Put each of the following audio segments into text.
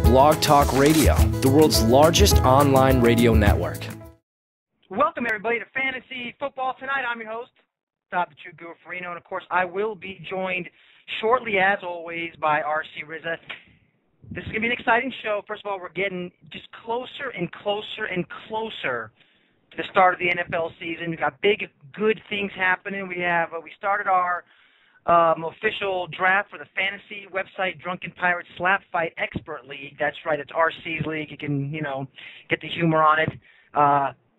Blog Talk Radio, the world's largest online radio network. Welcome, everybody, to Fantasy Football Tonight. I'm your host, Todd the True Guru Farino, and, of course, I will be joined shortly, as always, by RC Rizza. This is going to be an exciting show. First of all, we're getting just closer and closer and closer to the start of the NFL season. We've got big, good things happening. We started our official draft for the fantasy website, Drunken Pirate Slap Fight Expert League. That's right, it's RC's league. You can, get the humor on it.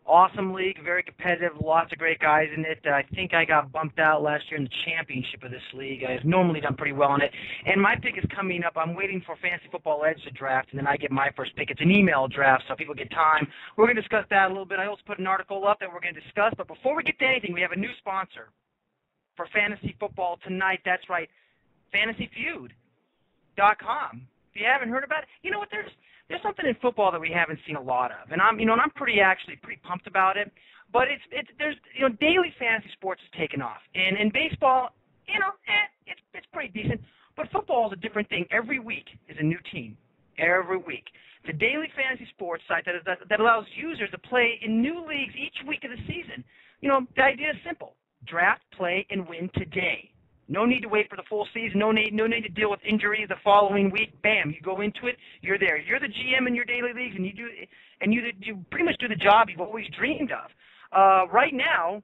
Awesome league, very competitive, lots of great guys in it. I think I got bumped out last year in the championship of this league. I've normally done pretty well in it. And my pick is coming up. I'm waiting for Fantasy Football Edge to draft, and then I get my first pick. It's an email draft, so people get time. We're going to discuss that a little bit. I also put an article up that we're going to discuss. But before we get to anything, we have a new sponsor for Fantasy Football Tonight. That's right, fantasyfeud.com. If you haven't heard about it, you know what, there's something in football that we haven't seen a lot of, and I'm pretty pumped about it. But there's daily fantasy sports has taken off, and in baseball, it's pretty decent. But football is a different thing. Every week is a new team. Every week, it's a daily fantasy sports site that allows users to play in new leagues each week of the season. The idea is simple: draft, play, and win today. No need to wait for the full season. No need to deal with injuries the following week. Bam, you go into it. You're there. You're the GM in your daily leagues, and you pretty much do the job you've always dreamed of. Right now,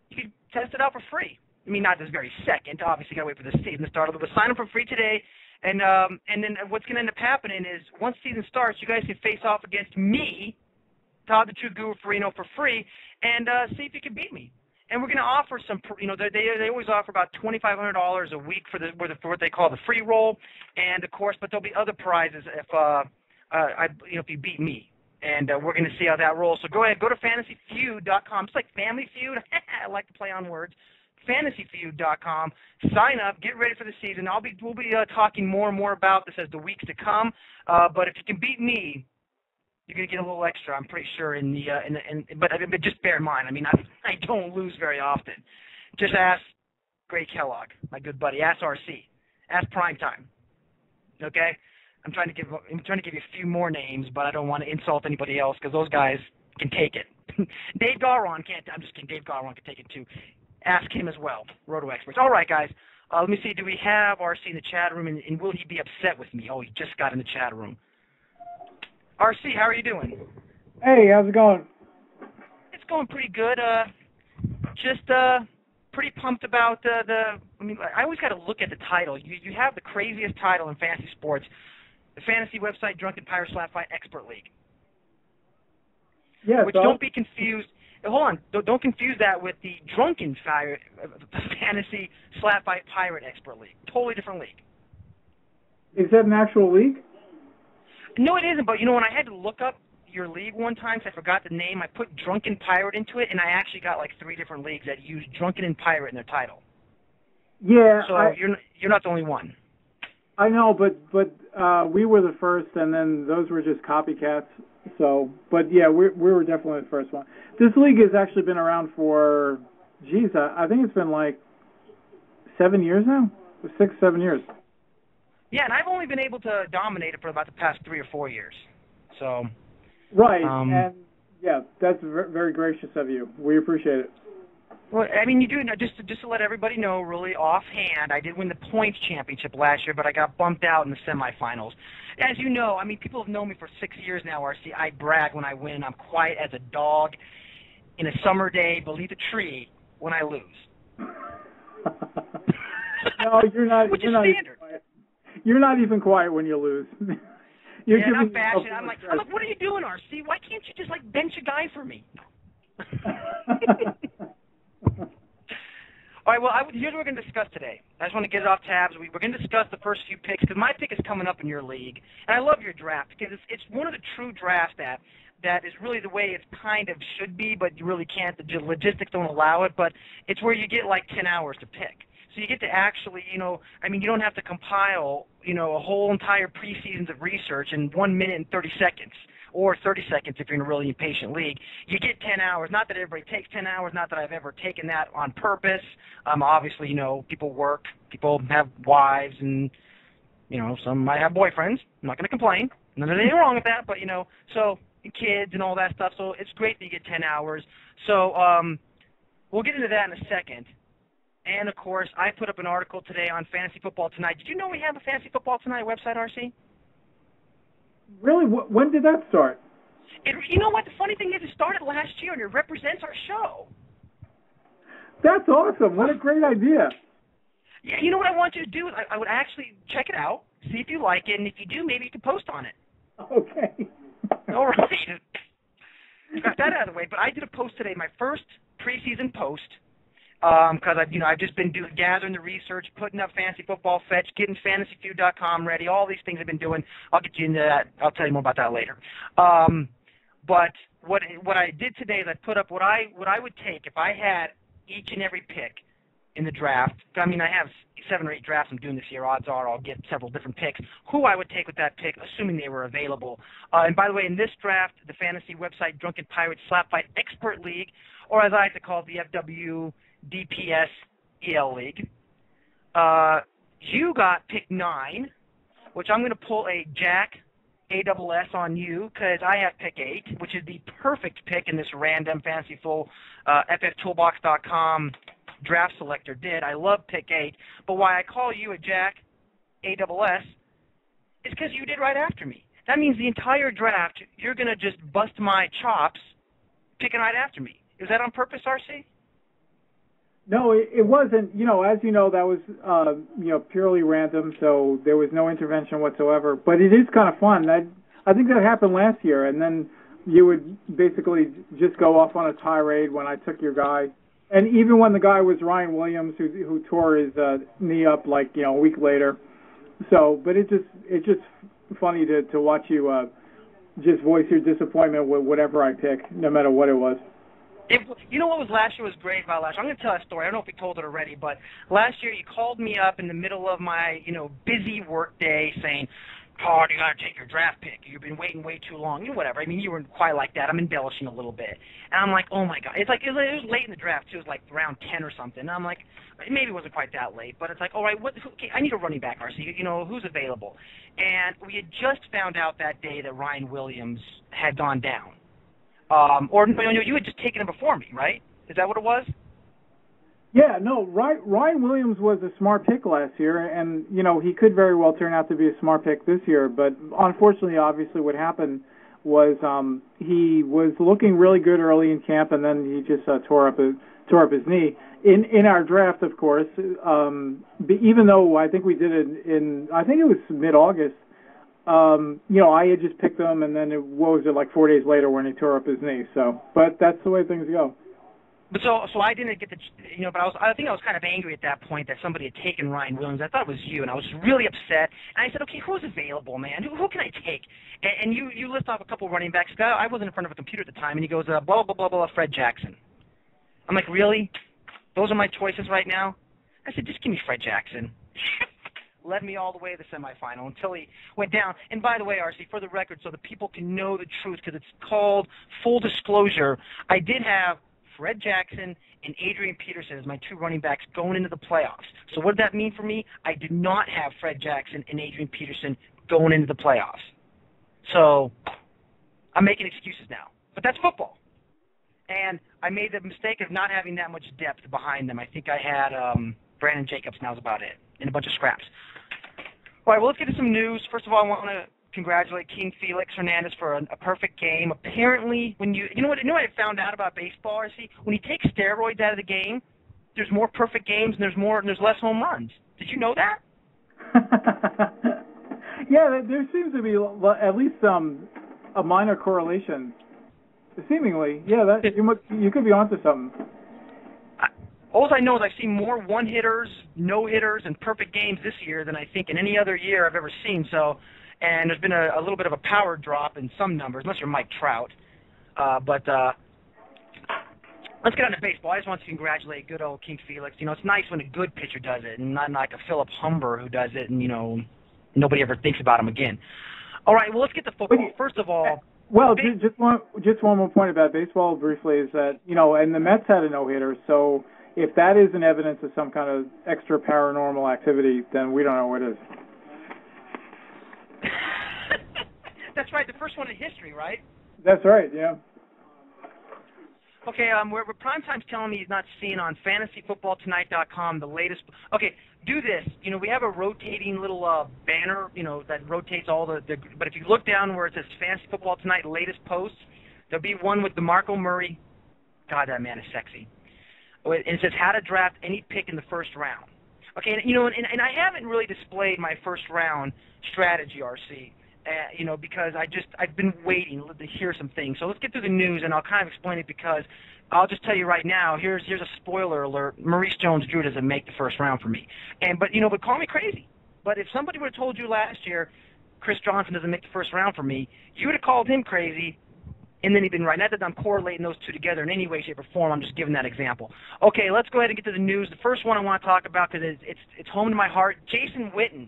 you can test it out for free. I mean, not this very second. Obviously, you got to wait for the season to start. But sign up for free today, and then what's going to end up happening is once season starts, you guys can face off against me, Todd the True Guru Farino, for free, and see if you can beat me. And we're going to offer some, they always offer about $2,500 a week for what they call the free roll, and of course, but there'll be other prizes if you beat me, and we're going to see how that rolls. So go ahead, go to fantasyfeud.com. It's like Family Feud. I like to play on words. Fantasyfeud.com. Sign up. Get ready for the season. We'll be talking more and more about this as the weeks to come. But if you can beat me, you're going to get a little extra, I'm pretty sure, but just bear in mind, I don't lose very often. Just ask Gray Kellogg, my good buddy. Ask RC. Ask Primetime. Okay? I'm trying to give you a few more names, but I don't want to insult anybody else because those guys can take it. Dave Garon can't. I'm just kidding. Dave Garon can take it too. Ask him as well. Roto experts. All right, guys. Let me see. Do we have RC in the chat room, and will he be upset with me? Oh, he just got in the chat room. RC, how are you doing? Hey, how's it going? It's going pretty good. Just pretty pumped about I always got to look at the title. You have the craziest title in fantasy sports, the fantasy website Drunken Pirate Slap Fight Expert League. Yeah. Which don't be confused. Hold on. Don't confuse that with the Drunken Fantasy Slap Fight Pirate Expert League. Totally different league. Is that an actual league? No, it isn't, but when I had to look up your league one time because I forgot the name, I put Drunken Pirate into it, and I actually got like 3 different leagues that use Drunken and Pirate in their title. Yeah. So you're not the only one. I know, but we were the first, and then those were just copycats. So, but yeah, we were definitely the first one. This league has actually been around for, I think it's been like 7 years now, 6, 7 years. Yeah, and I've only been able to dominate it for about the past 3 or 4 years. So. Right, and yeah, that's very gracious of you. We appreciate it. Well, you do just to let everybody know, really offhand, I did win the points championship last year, but I got bumped out in the semifinals. As you know, people have known me for 6 years now, RC. I brag when I win. I'm quiet as a dog in a summer day beneath a tree when I lose. No, you're not. Which is standard. You're not even quiet when you lose. Yeah, I'm fashion. I'm like, what are you doing, RC? Why can't you just bench a guy for me? All right, well, here's what we're going to discuss today. I just want to get it off tabs. We're going to discuss the first few picks because my pick is coming up in your league, and I love your draft because it's one of the true drafts that is really the way it kind of should be, but you really can't. The logistics don't allow it, but it's where you get like 10 hours to pick. So you get to actually, you don't have to compile, a whole entire preseasons of research in 1 minute and 30 seconds, or 30 seconds if you're in a really impatient league. You get 10 hours. Not that everybody takes 10 hours, not that I've ever taken that on purpose. Obviously, people work, people have wives, and, some might have boyfriends. I'm not going to complain. Nothing wrong with that, but, so kids and all that stuff, so it's great that you get 10 hours. So we'll get into that in a second. And, of course, I put up an article today on Fantasy Football Tonight. Did you know we have a Fantasy Football Tonight website, RC? Really? When did that start? You know what? The funny thing is it started last year, and it represents our show. That's awesome. What a great idea. Yeah, you know what I want you to do? I would actually check it out, see if you like it, and if you do, maybe you can post on it. Okay. All right. Got that out of the way. But I did a post today, my first preseason post, because I've just been gathering the research, putting up Fantasy Football Fetch, getting FantasyFeud.com ready, all these things I've been doing. I'll get you into that. I'll tell you more about that later. But what I did today is I put up what I would take if I had each and every pick in the draft. I mean, I have 7 or 8 drafts I'm doing this year. Odds are I'll get several different picks. Who I would take with that pick, assuming they were available. And by the way, in this draft, the fantasy website Drunken Pirates Slap Fight Expert League, or as I like to call it, the FWDPS EL League, you got pick 9, which I'm going to pull a Jack ASS on you because I have pick 8, which is the perfect pick in this random fantasy full FFToolbox.com draft selector did. I love pick 8, but why I call you a Jack ASS is because you did right after me. That means the entire draft, you're going to just bust my chops picking right after me. Is that on purpose, RC? No, it wasn't. As you know, that was, purely random, so there was no intervention whatsoever. But it is kind of fun. I think that happened last year, and then you would basically just go off on a tirade when I took your guy. And even when the guy was Ryan Williams, who tore his knee up a week later. So, but it's just funny to watch you just voice your disappointment with whatever I pick, no matter what it was. You know what was last year was great about last year? I'm going to tell a story. I don't know if we told it already, but last year you called me up in the middle of my, busy work day saying, Todd, you got to take your draft pick. You've been waiting way too long. Whatever. I mean, you weren't quite like that. I'm embellishing a little bit. And I'm like, oh, my God. It was late in the draft, too. It was like around 10 or something. And I'm like, maybe it wasn't quite that late, but it's like, all right, I need a running back, RC. Who's available? And we had just found out that day that Ryan Williams had gone down. Or you had just taken him before me, right? Is that what it was? Yeah, no, Ryan Williams was a smart pick last year, and, he could very well turn out to be a smart pick this year. But unfortunately, obviously, what happened was he was looking really good early in camp, and then he just tore up his knee. In our draft, of course, even though I think we did it I think it was mid-August, I had just picked him, and then 4 days later when he tore up his knee. So, but that's the way things go. But so I didn't get but I think I was kind of angry at that point that somebody had taken Ryan Williams. I thought it was you, and I was really upset. And I said, okay, who's available, man? Who can I take? And you list off a couple running backs. I wasn't in front of a computer at the time, and he goes, blah, blah, blah, blah, Fred Jackson. I'm like, really? Those are my choices right now? I said, just give me Fred Jackson. Led me all the way to the semifinal until he went down. And by the way, RC, for the record, so the people can know the truth, because it's called full disclosure, I did have Fred Jackson and Adrian Peterson as my 2 running backs going into the playoffs. So what did that mean for me? I did not have Fred Jackson and Adrian Peterson going into the playoffs. So I'm making excuses now. But that's football. And I made the mistake of not having that much depth behind them. I think I had Brandon Jacobs, and that was about it, and a bunch of scraps. All right, well, let's get to some news. First of all, I want to congratulate King Felix Hernandez for a perfect game. Apparently, when you know what I found out about baseball, RC? When you take steroids out of the game, there's more perfect games and there's less home runs. Did you know that? Yeah, there seems to be at least a minor correlation. Seemingly, yeah, you could be onto something. All I know is I've seen more one-hitters, no-hitters, and perfect games this year than I think in any other year I've ever seen. So, and there's been a little bit of a power drop in some numbers, unless you're Mike Trout. But let's get on to baseball. I just want to congratulate good old King Felix. It's nice when a good pitcher does it, and not like a Philip Humber who does it, and nobody ever thinks about him again. All right, well, let's get to football. First of all. Well, just one more point about baseball briefly is that, and the Mets had a no-hitter, so if that isn't evidence of some kind of extra paranormal activity, then we don't know what is. That's right, the first one in history, right? That's right, yeah. Okay, where Primetime's telling me he's not seeing on fantasyfootballtonight.com the latest. Okay, do this. You know, we have a rotating little banner, you know, that rotates all the. But if you look down where it says Fantasy Football Tonight latest posts, there'll be one with DeMarco Murray. God, that man is sexy. And it says how to draft any pick in the first round. Okay, and, you know, and I haven't really displayed my first round strategy, RC. You know, because I've been waiting to hear some things. So let's get through the news, and I'll kind of explain it because I'll just tell you right now. Here's a spoiler alert: Maurice Jones-Drew doesn't make the first round for me. But call me crazy. But if somebody would have told you last year, Chris Johnson doesn't make the first round for me, you would have called him crazy, and then he'd been right. Not that I'm correlating those two together in any way, shape, or form. I'm just giving that example. Okay, let's go ahead and get to the news. The first one I want to talk about because it's home to my heart. Jason Witten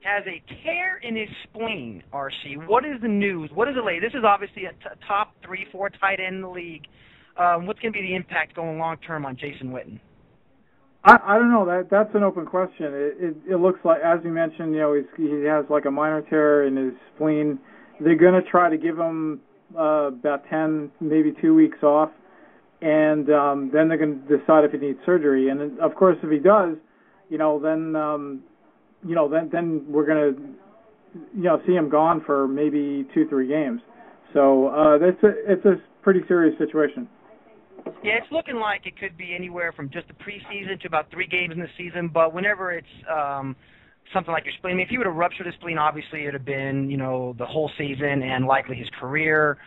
has a tear in his spleen, RC. What is the news? What is the latest? This is obviously a top 3-4 tight end in the league. What's going to be the impact going long-term on Jason Witten? I don't know. That's an open question. It looks like, as you mentioned, you know, he has like a minor tear in his spleen. They're going to try to give him about 10, maybe 2 weeks off, and then they're going to decide if he needs surgery. And, of course, if he does, you know, then we're going to, you know, see him gone for maybe 2-3 games. So it's a pretty serious situation. Yeah, it's looking like it could be anywhere from just the preseason to about 3 games in the season. But whenever it's something like your spleen, I mean, if he would have ruptured his spleen, obviously it would have been, you know, the whole season and likely his career.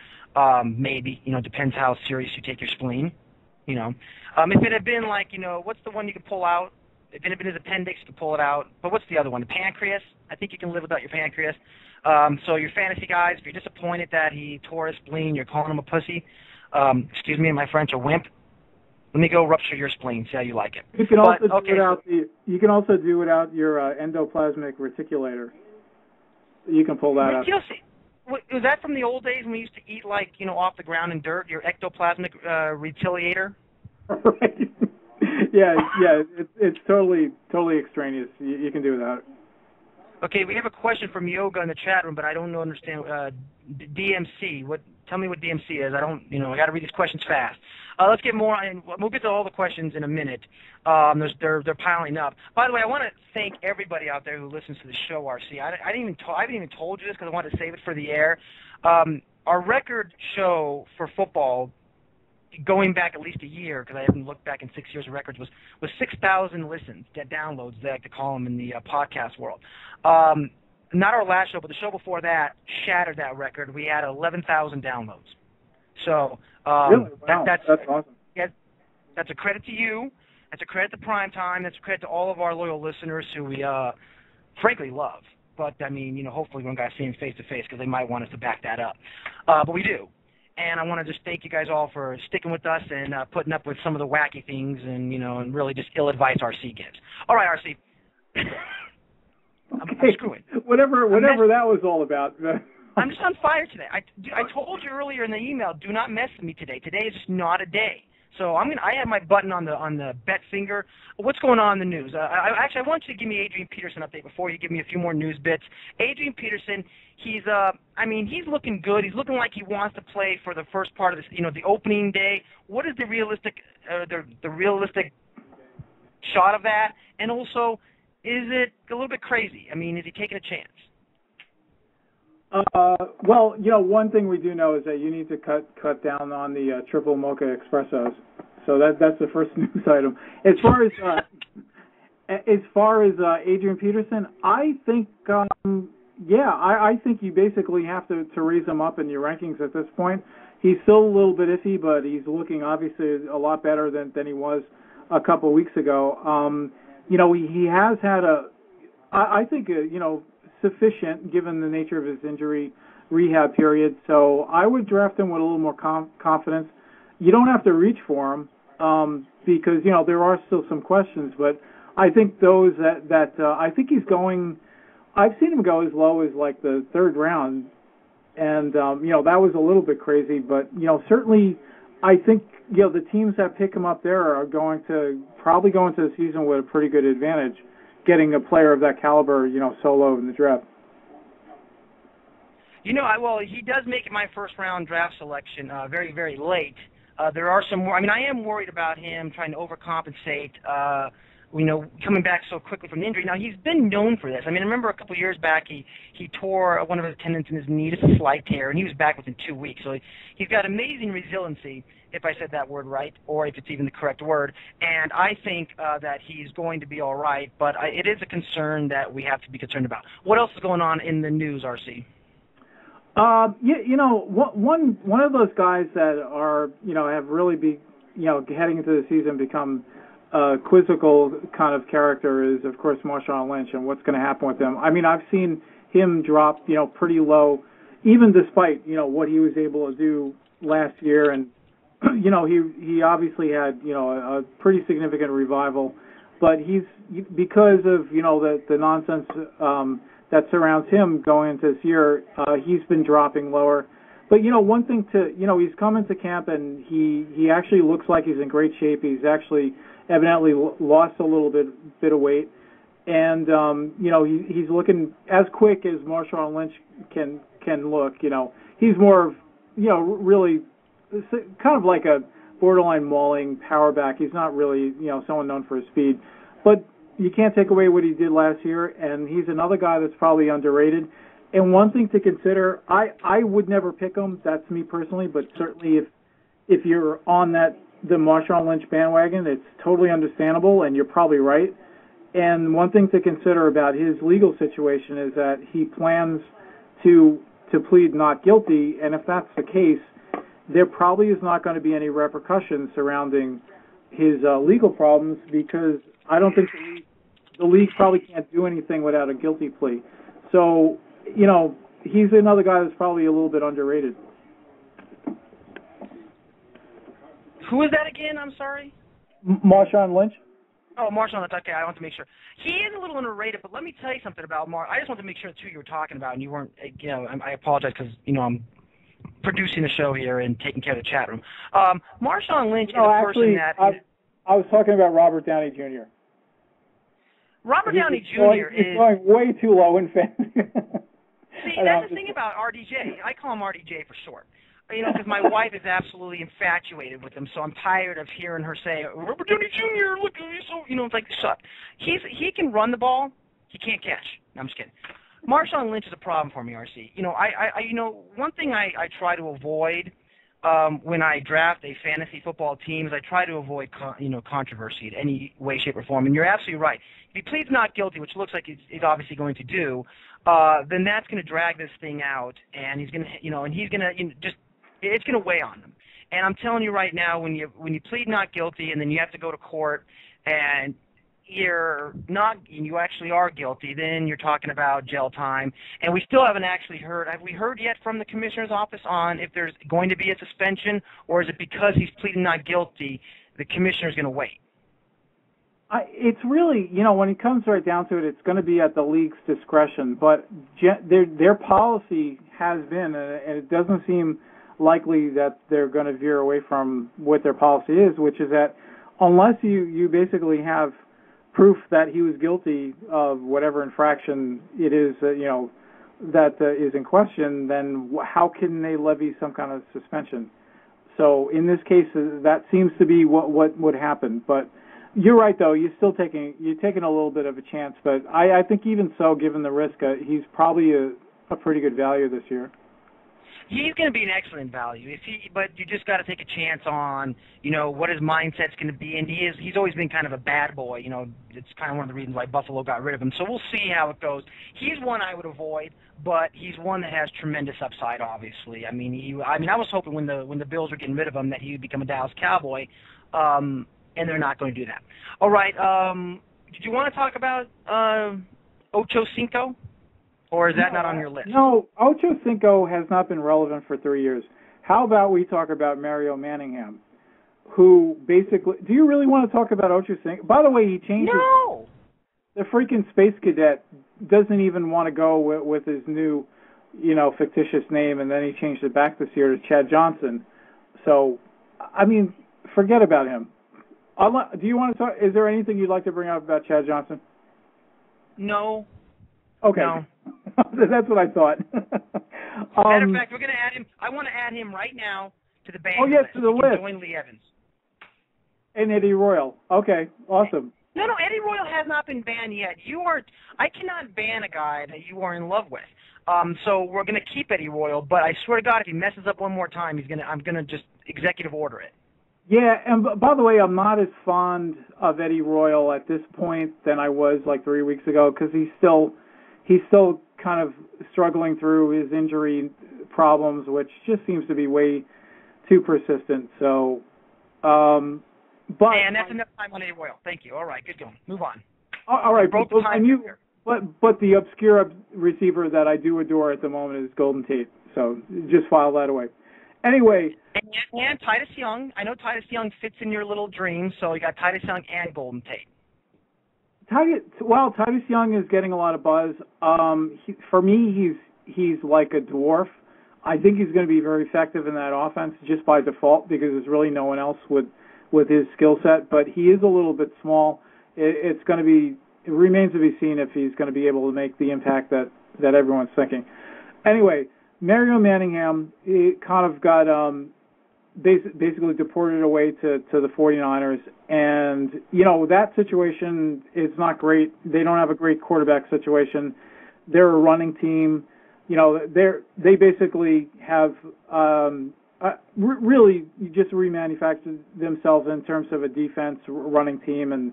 Maybe, you know, depends how serious you take your spleen. You know, if it had been like, you know, what's the one you can pull out? If it had been his appendix, you can pull it out. But what's the other one? The pancreas? I think you can live without your pancreas. So your fantasy guys, if you're disappointed that he tore his spleen, you're calling him a pussy. Excuse me, my French, a wimp. Let me go rupture your spleen. See how you like it. You can also you can also do without your endoplasmic reticulator. You can pull that out. Was that from the old days when we used to eat like, you know, off the ground and dirt? Your ectoplasmic retiliator? Right. Yeah, it's totally extraneous. You can do that. Okay, we have a question from Yoga in the chat room, but I don't understand DMC. Tell me what DMC is. I got to read these questions fast. Let's get more, and we'll get to all the questions in a minute. They're piling up. By the way, I want to thank everybody out there who listens to the show, RC. I haven't even told you this because I wanted to save it for the air. Our record show for football, going back at least a year, because I haven't looked back in 6 years of records, was 6,000 listens, downloads, they like to call them in the podcast world. Not our last show, but the show before that shattered that record. We had 11,000 downloads. So really? Wow. That's awesome. Yeah, that's a credit to you. That's a credit to Primetime. That's a credit to all of our loyal listeners who we frankly love. But, I mean, you know, hopefully we're going to see them face-to-face because they might want us to back that up. But we do. And I want to just thank you guys all for sticking with us and putting up with some of the wacky things and, you know, and really just ill advice RC gives. All right, RC. Okay. I'm screwing. Whatever that was all about. I'm just on fire today. I told you earlier in the email, do not mess with me today. Today is just not a day. So I have my button on the bet finger. What's going on in the news? I want you to give me Adrian Peterson update before you give me a few more news bits. Adrian Peterson, he's looking good. He's looking like he wants to play for the first part of this, you know, the opening day. What is the realistic shot of that? And also, is it a little bit crazy? I mean, is he taking a chance? Well, you know, one thing we do know is that you need to cut down on the triple mocha espressos. So that's the first news item. As far as Adrian Peterson, I think I think you basically have to raise him up in your rankings at this point. He's still a little bit iffy, but he's looking obviously a lot better than he was a couple of weeks ago. You know, he has had I think sufficient given the nature of his injury rehab period. So I would draft him with a little more confidence. You don't have to reach for him because, you know, there are still some questions, but I think those that I think he's going, I've seen him go as low as like the third round, and, you know, that was a little bit crazy, but, you know, certainly I think, you know, the teams that pick him up there are going to probably go into the season with a pretty good advantage, getting a player of that caliber, you know, solo in the draft. Well, he does make it my first-round draft selection very, very late. There are some more. I mean, I am worried about him trying to overcompensate, coming back so quickly from the injury. Now, he's been known for this. I mean, I remember a couple of years back, he tore one of his tendons in his knee, just a slight tear, and he was back within 2 weeks. So he's got amazing resiliency, if I said that word right, or if it's even the correct word. And I think that he's going to be all right, but it is a concern that we have to be concerned about. What else is going on in the news, RC? One of those guys that are, have really heading into the season become a quizzical kind of character is, of course, Marshawn Lynch and what's going to happen with him. I mean, I've seen him drop, pretty low, even despite, what he was able to do last year. And, he obviously had, a pretty significant revival. But because of, the nonsense that surrounds him going into this year, he's been dropping lower. But, one thing he's come into camp and he actually looks like he's in great shape. He's actually evidently lost a little bit of weight. And, he's looking as quick as Marshawn Lynch can look. He's more of, really kind of like a borderline mauling power back. He's not really, someone known for his speed. But you can't take away what he did last year, and he's another guy that's probably underrated. And one thing to consider, I would never pick him. That's me personally, but certainly if you're on the Marshawn Lynch bandwagon, it's totally understandable, and you're probably right. And one thing to consider about his legal situation is that he plans to plead not guilty, and if that's the case, there probably is not going to be any repercussions surrounding his legal problems because I don't think the league probably can't do anything without a guilty plea. So, he's another guy that's probably a little bit underrated. Who is that again? I'm sorry? Marshawn Lynch. Oh, Marshawn Lynch. Okay, I want to make sure. He is a little underrated, but let me tell you something about I just want to make sure that's who you were talking about, and you weren't, I apologize because, I'm producing the show here and taking care of the chat room. Marshawn Lynch is a person that... I was talking about Robert Downey Jr. Robert Downey Jr. He's going way too low in fantasy. See, that's the thing about RDJ. I call him RDJ for short. Because my wife is absolutely infatuated with him, so I'm tired of hearing her say, Robert Downey Jr., look, he's so, it's like, shut. He can run the ball. He can't catch. No, I'm just kidding. Marshawn Lynch is a problem for me, RC. One thing I try to avoid when I draft a fantasy football team is I try to avoid, controversy in any way, shape, or form. And you're absolutely right. If he pleads not guilty, which looks like he's obviously going to do, then that's going to drag this thing out, and he's going to, it's going to weigh on him. And I'm telling you right now, when you plead not guilty and then you have to go to court and you actually are guilty, then you're talking about jail time. And we still haven't actually heard. Have we heard yet from the commissioner's office on if there's going to be a suspension, or is it because he's pleading not guilty, the commissioner's going to wait? It's really, when it comes right down to it, it's going to be at the league's discretion. But their policy has been, and it doesn't seem likely that they're going to veer away from what their policy is, which is that unless you basically have proof that he was guilty of whatever infraction it is, that is in question, then how can they levy some kind of suspension? So in this case, that seems to be what would happen. But you're right, though. You're taking a little bit of a chance. But I think even so, given the risk, he's probably a pretty good value this year. He's going to be an excellent value, but you just got to take a chance on, what his mindset's going to be. And he's always been kind of a bad boy. It's kind of one of the reasons why Buffalo got rid of him. So we'll see how it goes. He's one I would avoid, but he's one that has tremendous upside. Obviously, I was hoping when the Bills were getting rid of him that he would become a Dallas Cowboy, and they're not going to do that. All right. Did you want to talk about Ocho Cinco? Or is that not on your list? No, Ocho Cinco has not been relevant for 3 years. How about we talk about Mario Manningham, who basically... Do you really want to talk about Ocho Cinco? By the way, he changed... No! The freaking Space Cadet doesn't even want to go with his new, fictitious name, and then he changed it back this year to Chad Johnson. So, forget about him. Do you want to talk... Is there anything you'd like to bring up about Chad Johnson? No. Okay. No. That's what I thought. Matter of fact, we're going to add him. I want to add him right now to the band list. To the He can list. join Lee Evans. And Eddie Royal. Okay, awesome. No, Eddie Royal has not been banned yet. I cannot ban a guy that you are in love with. So we're going to keep Eddie Royal, but I swear to God, if he messes up one more time, I'm going to just executive order it. Yeah, and by the way, I'm not as fond of Eddie Royal at this point than I was like 3 weeks ago because he's still kind of struggling through his injury problems, which just seems to be way too persistent. So, but and that's enough time on Eddie Royal. Thank you. All right, good going. Move on. All right, broke the time here. But the obscure receiver that I do adore at the moment is Golden Tate. So just file that away. Anyway. And Titus Young. I know Titus Young fits in your little dream, so you got Titus Young and Golden Tate. Titus Young is getting a lot of buzz. For me, he's like a dwarf. I think he's going to be very effective in that offense just by default because there's really no one else with his skill set. But he is a little bit small. It remains to be seen if he's going to be able to make the impact that everyone's thinking. Anyway, Mario Manningham kind of got basically deported away to the 49ers. And, that situation is not great. They don't have a great quarterback situation. They're a running team. They basically have really just remanufactured themselves in terms of a defense running team, and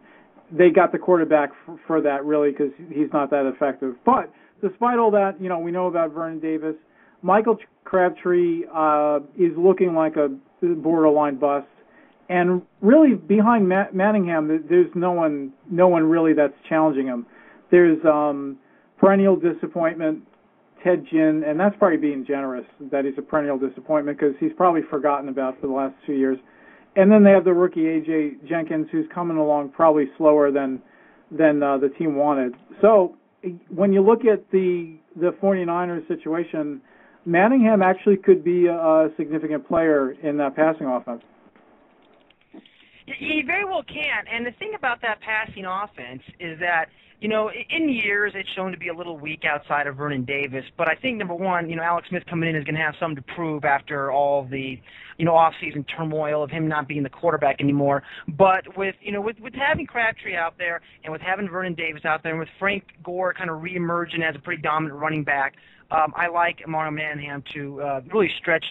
they got the quarterback for that, really, because he's not that effective. But despite all that, we know about Vernon Davis. Michael Crabtree is looking like a borderline bust. And really, behind Manningham, there's no one really that's challenging him. There's perennial disappointment, Ted Ginn, and that's probably being generous that he's a perennial disappointment because he's probably forgotten about for the last 2 years. And then they have the rookie A.J. Jenkins, who's coming along probably slower than the team wanted. So when you look at the 49ers situation, Manningham actually could be a significant player in that passing offense. He very well can. And the thing about that passing offense is that, in years it's shown to be a little weak outside of Vernon Davis. But I think, number one, Alex Smith coming in is going to have something to prove after all the, off-season turmoil of him not being the quarterback anymore. But with having Crabtree out there and with having Vernon Davis out there and with Frank Gore kind of reemerging as a pretty dominant running back, I like Mario Manningham to really stretch,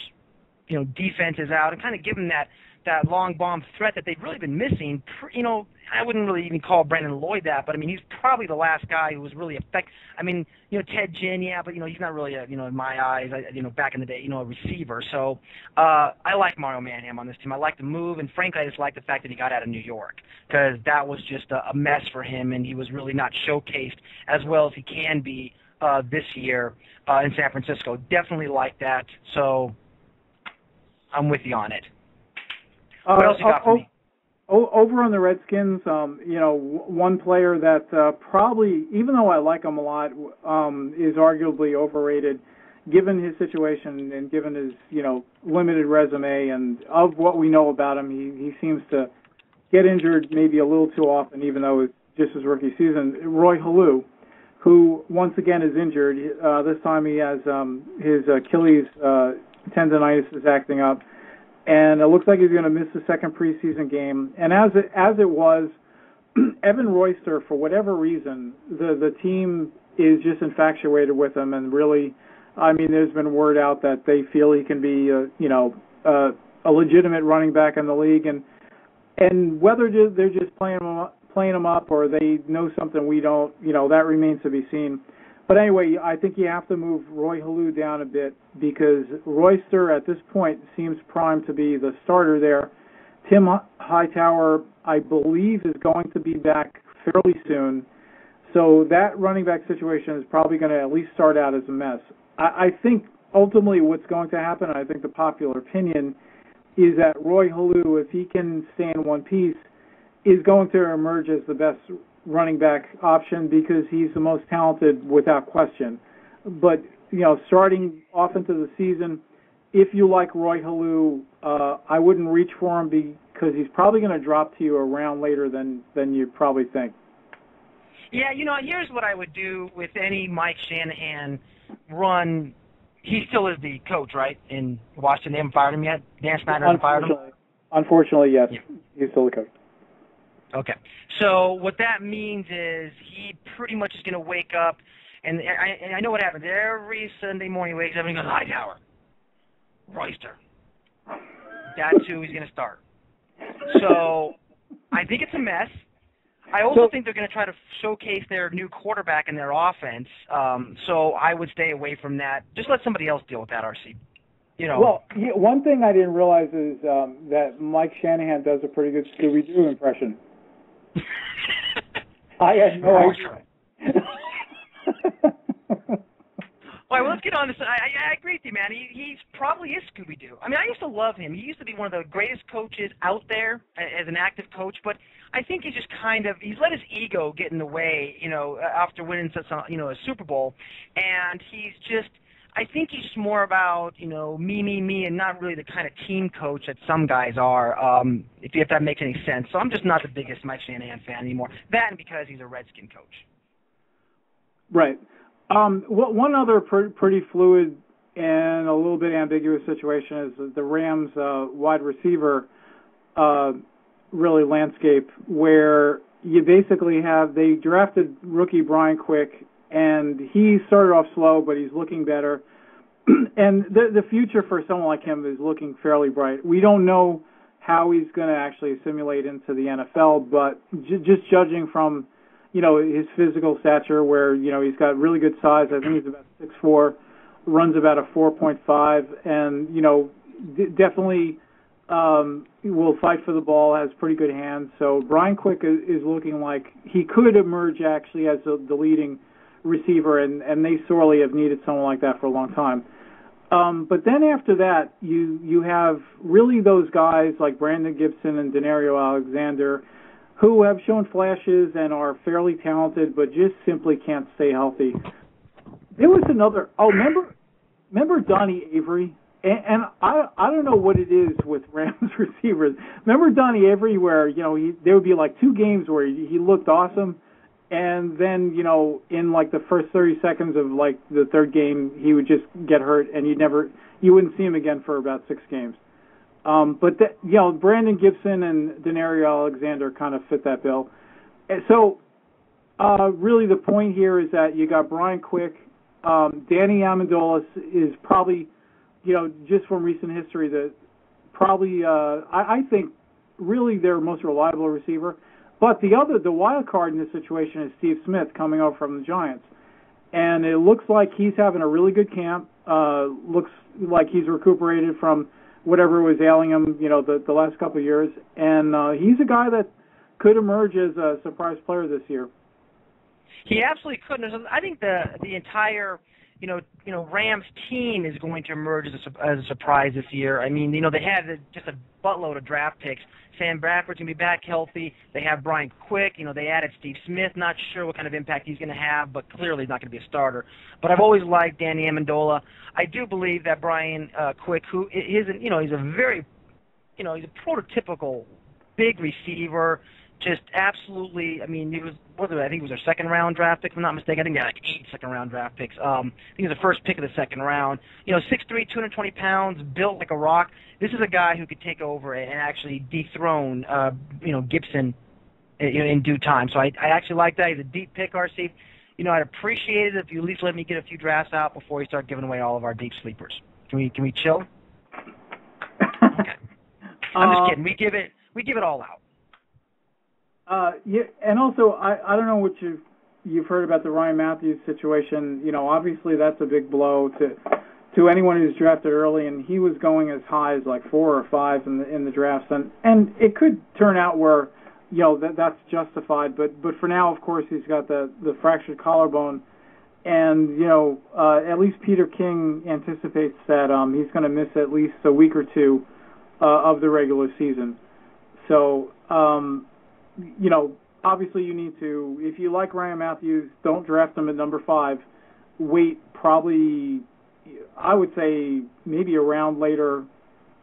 defenses out and kind of give him that long bomb threat that they've really been missing. I wouldn't really even call Brandon Lloyd that, but he's probably the last guy who was really effective. Ted Ginn, yeah, but he's not really in my eyes, back in the day, a receiver. So I like Mario Manningham on this team. I like the move, and frankly, I just like the fact that he got out of New York because that was just a mess for him, and he was really not showcased as well as he can be this year in San Francisco. Definitely like that. So I'm with you on it. What else you got for me? Over on the Redskins, one player that probably, even though I like him a lot, is arguably overrated, given his situation and given his, limited resume and of what we know about him. He seems to get injured maybe a little too often, even though it's just his rookie season. Roy Halou, who once again is injured. This time he has his Achilles tendonitis is acting up. And it looks like he's going to miss the second preseason game. And as it was, Evan Royster, for whatever reason, the team is just infatuated with him. And really, there's been word out that they feel he can be, a legitimate running back in the league. And whether they're just playing him up or they know something we don't, that remains to be seen. But anyway, I think you have to move Roy Halou down a bit because Royster at this point seems primed to be the starter there. Tim Hightower, I believe, is going to be back fairly soon. So that running back situation is probably going to at least start out as a mess. I think ultimately what's going to happen, I think the popular opinion, is that Roy Halou, if he can stay in one piece, is going to emerge as the best running back option because he's the most talented without question. But, starting off into the season, if you like Roy Halou, I wouldn't reach for him because he's probably going to drop to you a round later than you probably think. Yeah, here's what I would do with any Mike Shanahan run. He still is the coach, right, in Washington? They haven't fired him yet? Dan Snyder hasn't fired him? Unfortunately, yes. Yeah. He's still the coach. Okay. So what that means is he pretty much is going to wake up, and I know what happens. Every Sunday morning he wakes up and he goes, Hightower, Royster. That's who he's going to start. So I think it's a mess. I also think they're going to try to showcase their new quarterback in their offense. So I would stay away from that. Just let somebody else deal with that, RC. Well, one thing I didn't realize is that Mike Shanahan does a pretty good Scooby-Doo impression. I had no idea. All right, well, let's get on this. I agree with you, man. He's probably is Scooby-Doo. I mean, I used to love him. He used to be one of the greatest coaches out there as an active coach, but I think he's just he's let his ego get in the way, after winning such a Super Bowl, and I think he's just more about, me, and not really the kind of team coach that some guys are, if that makes any sense. So I'm just not the biggest Mike Shanahan fan anymore. That and because he's a Redskin coach. Right. One other pretty fluid and a little bit ambiguous situation is the Rams wide receiver really landscape, where you basically they drafted rookie Brian Quick, and he started off slow, but he's looking better. And the future for someone like him is looking fairly bright. We don't know how he's going to actually assimilate into the NFL, but just judging from his physical stature, where, he's got really good size. I think he's about 6'4", runs about a 4.5, and, definitely will fight for the ball, has pretty good hands. So Brian Quick is looking like he could emerge actually as the leading receiver, and they sorely have needed someone like that for a long time. But then after that, you have really those guys like Brandon Gibson and Denario Alexander, who have shown flashes and are fairly talented, but just simply can't stay healthy. There was another. Remember Donnie Avery? And I don't know what it is with Rams receivers. Remember Donnie Avery, where there would be like 2 games where he looked awesome, and then in like the first 30 seconds of like the third game he would just get hurt, and you wouldn't see him again for about 6 games. But Brandon Gibson and Denario Alexander kind of fit that bill. And so really the point here is that you got Brian Quick, Danny Amendola is probably, just from recent history, I think really their most reliable receiver. But the wild card in this situation is Steve Smith coming over from the Giants. And it looks like he's having a really good camp. Looks like he's recuperated from whatever was ailing him, the last couple of years. And he's a guy that could emerge as a surprise player this year. He absolutely could. I think the entire Rams team is going to emerge as a surprise this year. I mean, they had just a buttload of draft picks. Sam Bradford's going to be back healthy. They have Brian Quick. They added Steve Smith. Not sure what kind of impact he's going to have, but clearly he's not going to be a starter. But I've always liked Danny Amendola. I do believe that Brian Quick, who isn't, he's a very, he's a prototypical big receiver. Just absolutely, I mean, I think it was their second-round draft pick, if I'm not mistaken. I think they had like 8 second-round draft picks. I think it was the first pick of the second round. 6'3", 220 pounds, built like a rock. This is a guy who could take over and actually dethrone, Gibson, in due time. So I actually like that. He's a deep pick, RC. I'd appreciate it if you at least let me get a few drafts out before you start giving away all of our deep sleepers. Can we chill? Okay. I'm just kidding. We give it all out. Yeah, and also I don't know what you've heard about the Ryan Matthews situation. Obviously that's a big blow to anyone who's drafted early, and he was going as high as like 4 or 5 in the drafts, and it could turn out where that's justified. But for now, of course, he's got the fractured collarbone, and at least Peter King anticipates that he's going to miss at least a week or 2 of the regular season. So. Obviously you need to, if you like Ryan Matthews, don't draft him at number 5. Wait probably, I would say, maybe a round later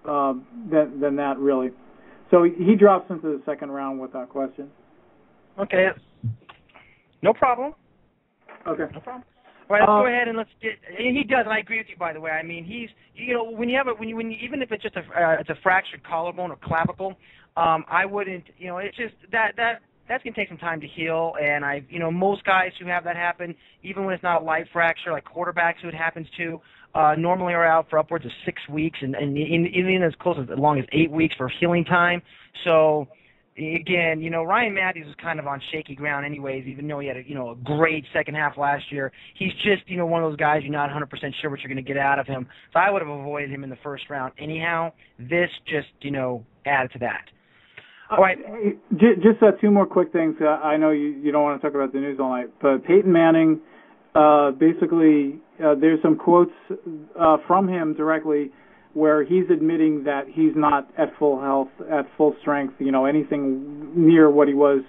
than that, really. So he drops into the second round without question. Okay. No problem. Okay. No problem. All right, let's go ahead and let's get. And he does, and I agree with you. By the way, I mean he's when you have even if it's just it's a fractured collarbone or clavicle, I wouldn't it's just that's gonna take some time to heal. And most guys who have that happen, even when it's not a light fracture, like quarterbacks who it happens to, normally are out for upwards of 6 weeks, and even as close as long as 8 weeks for healing time. So. Again, Ryan Matthews is kind of on shaky ground anyways, even though he had a great second half last year. He's just, one of those guys you're not 100% sure what you're going to get out of him. So I would have avoided him in the first round anyhow. This just, added to that. All right. Just two more quick things. I know you don't want to talk about the news all night, but Peyton Manning, basically, there's some quotes from him directly where he's admitting that he's not at full health, at full strength, anything near what he was,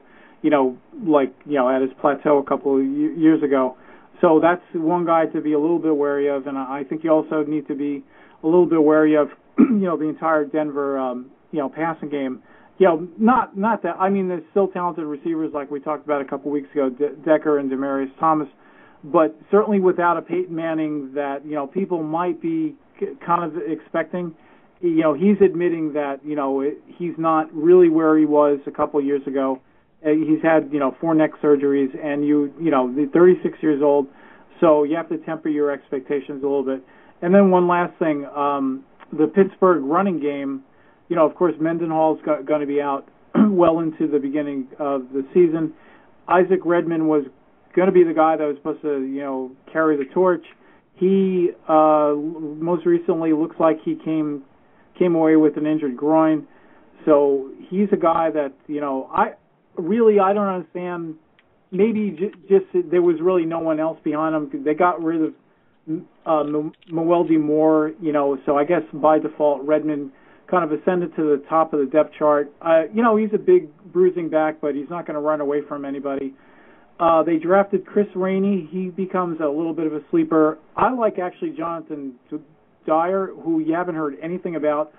at his plateau a couple of years ago. So that's one guy to be a little bit wary of, and I think you also need to be a little bit wary of, the entire Denver, passing game. Not that, I mean, there's still talented receivers like we talked about a couple of weeks ago, Decker and Demaryius Thomas, but certainly without a Peyton Manning that, people might be kind of expecting, he's admitting that, he's not really where he was a couple of years ago. He's had, 4 neck surgeries, and he's 36 years old, so you have to temper your expectations a little bit. And then one last thing, the Pittsburgh running game, of course, Mendenhall's going to be out well into the beginning of the season. Isaac Redman was going to be the guy that was supposed to, carry the torch. He most recently looks like he came away with an injured groin, so he's a guy that I don't understand. Maybe just there was really no one else behind him. They got rid of Mewelde Moore, so I guess by default Redmond kind of ascended to the top of the depth chart. He's a big bruising back, but he's not going to run away from anybody. They drafted Chris Rainey. He becomes a little bit of a sleeper. I like actually Jonathan Dyer, who you haven't heard anything about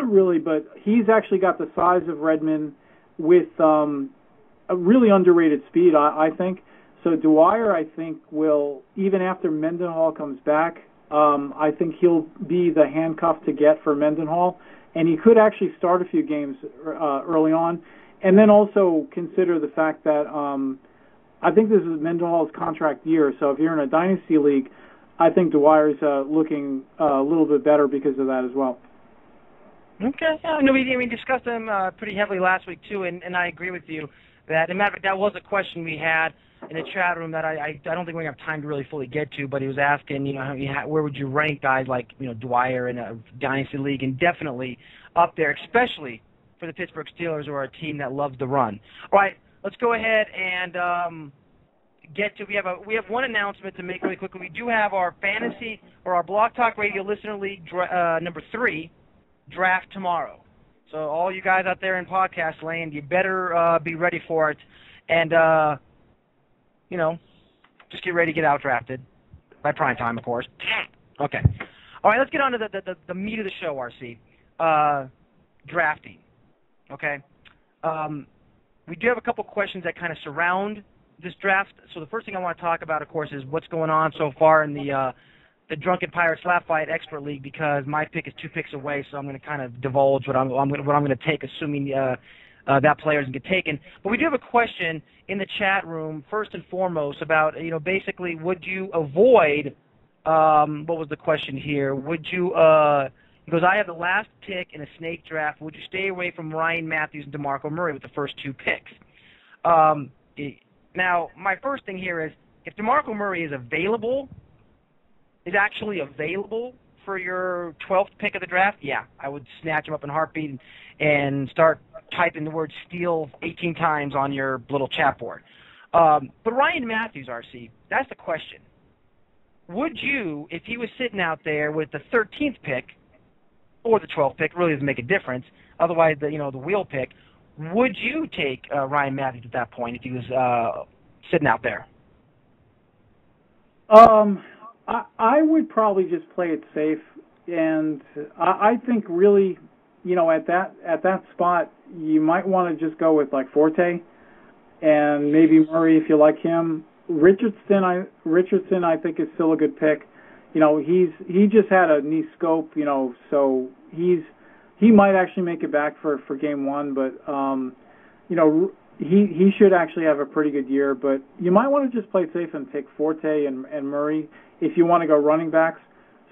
really, but he's actually got the size of Redmond with a really underrated speed, I think. So Dwyer, I think, will, even after Mendenhall comes back, I think he'll be the handcuff to get for Mendenhall, and he could actually start a few games early on. And then also consider the fact that I think this is Mendenhall's contract year, so if you're in a dynasty league, I think Dwyer's looking a little bit better because of that as well. Okay. Yeah, no, we discussed them pretty heavily last week, too, and I agree with you that, as a matter of fact, that was a question we had in the chat room that I don't think we have time to really fully get to, but he was asking, where would you rank guys like, Dwyer in a dynasty league, and definitely up there, especially for the Pittsburgh Steelers, who are a team that loves the run. All right. Let's go ahead and get to. We have one announcement to make really quickly. We do have our fantasy or our Blog Talk Radio Listener League number 3 draft tomorrow. So all you guys out there in podcast land, you better be ready for it, and just get ready to get out drafted by prime time, of course. Okay. All right. Let's get on to the meat of the show, RC. Drafting. Okay. We do have a couple questions that kind of surround this draft. So the first thing I want to talk about, of course, is what's going on so far in the Drunken Pirate Slap Fight Expert League, because my pick is 2 picks away, so I'm going to kind of divulge what I'm going to take, assuming that player doesn't get taken. But we do have a question in the chat room, first and foremost, about basically, would you avoid? What was the question here? Would you? He goes, I have the last pick in a snake draft. Would you stay away from Ryan Matthews and DeMarco Murray with the first 2 picks? Now, my first thing here is, if DeMarco Murray is actually available for your 12th pick of the draft, yeah, I would snatch him up in a heartbeat and start typing the word steal 18 times on your little chat board. But Ryan Matthews, RC, that's the question. Would you, if he was sitting out there with the 13th pick, or the 12th pick, really doesn't make a difference. Otherwise, the wheel pick. Would you take Ryan Matthews at that point if he was sitting out there? I would probably just play it safe, and I think really, at that spot, you might want to just go with like Forte, and maybe Murray if you like him. Richardson, I think is still a good pick. You know, he just had a knee scope. You know, so he might actually make it back for game one, but you know, he should actually have a pretty good year. But you might want to just play safe and take Forte and Murray if you want to go running backs.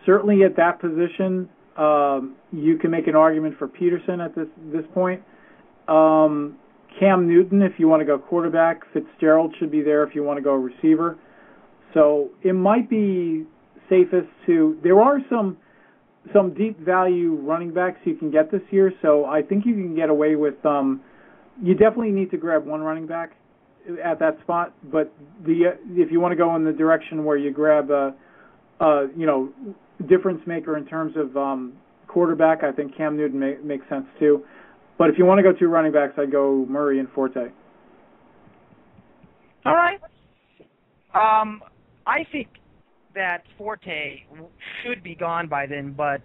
Certainly at that position, you can make an argument for Peterson at this point. Cam Newton, if you want to go quarterback. Fitzgerald should be there if you want to go receiver. So it might be safest to. There are some deep value running backs you can get this year, so I think you can get away with. You definitely need to grab one running back at that spot, but if you want to go in the direction where you grab a difference maker in terms of quarterback, I think Cam Newton makes sense too. But if you want to go two running backs, I'd go Murray and Forte. All right. I think that Forte should be gone by then, but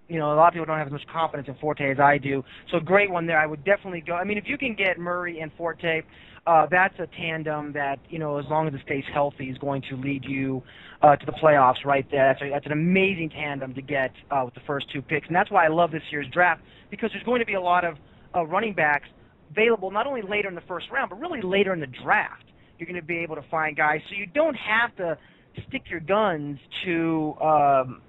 you know, a lot of people don't have as much confidence in Forte as I do. So great one there. I would definitely go. I mean, if you can get Murray and Forte, that's a tandem that, you know, as long as it stays healthy, is going to lead you to the playoffs right there. That's an amazing tandem to get with the first two picks. And that's why I love this year's draft, because there's going to be a lot of running backs available not only later in the first round, but really later in the draft. You're going to be able to find guys. So you don't have to stick your guns to,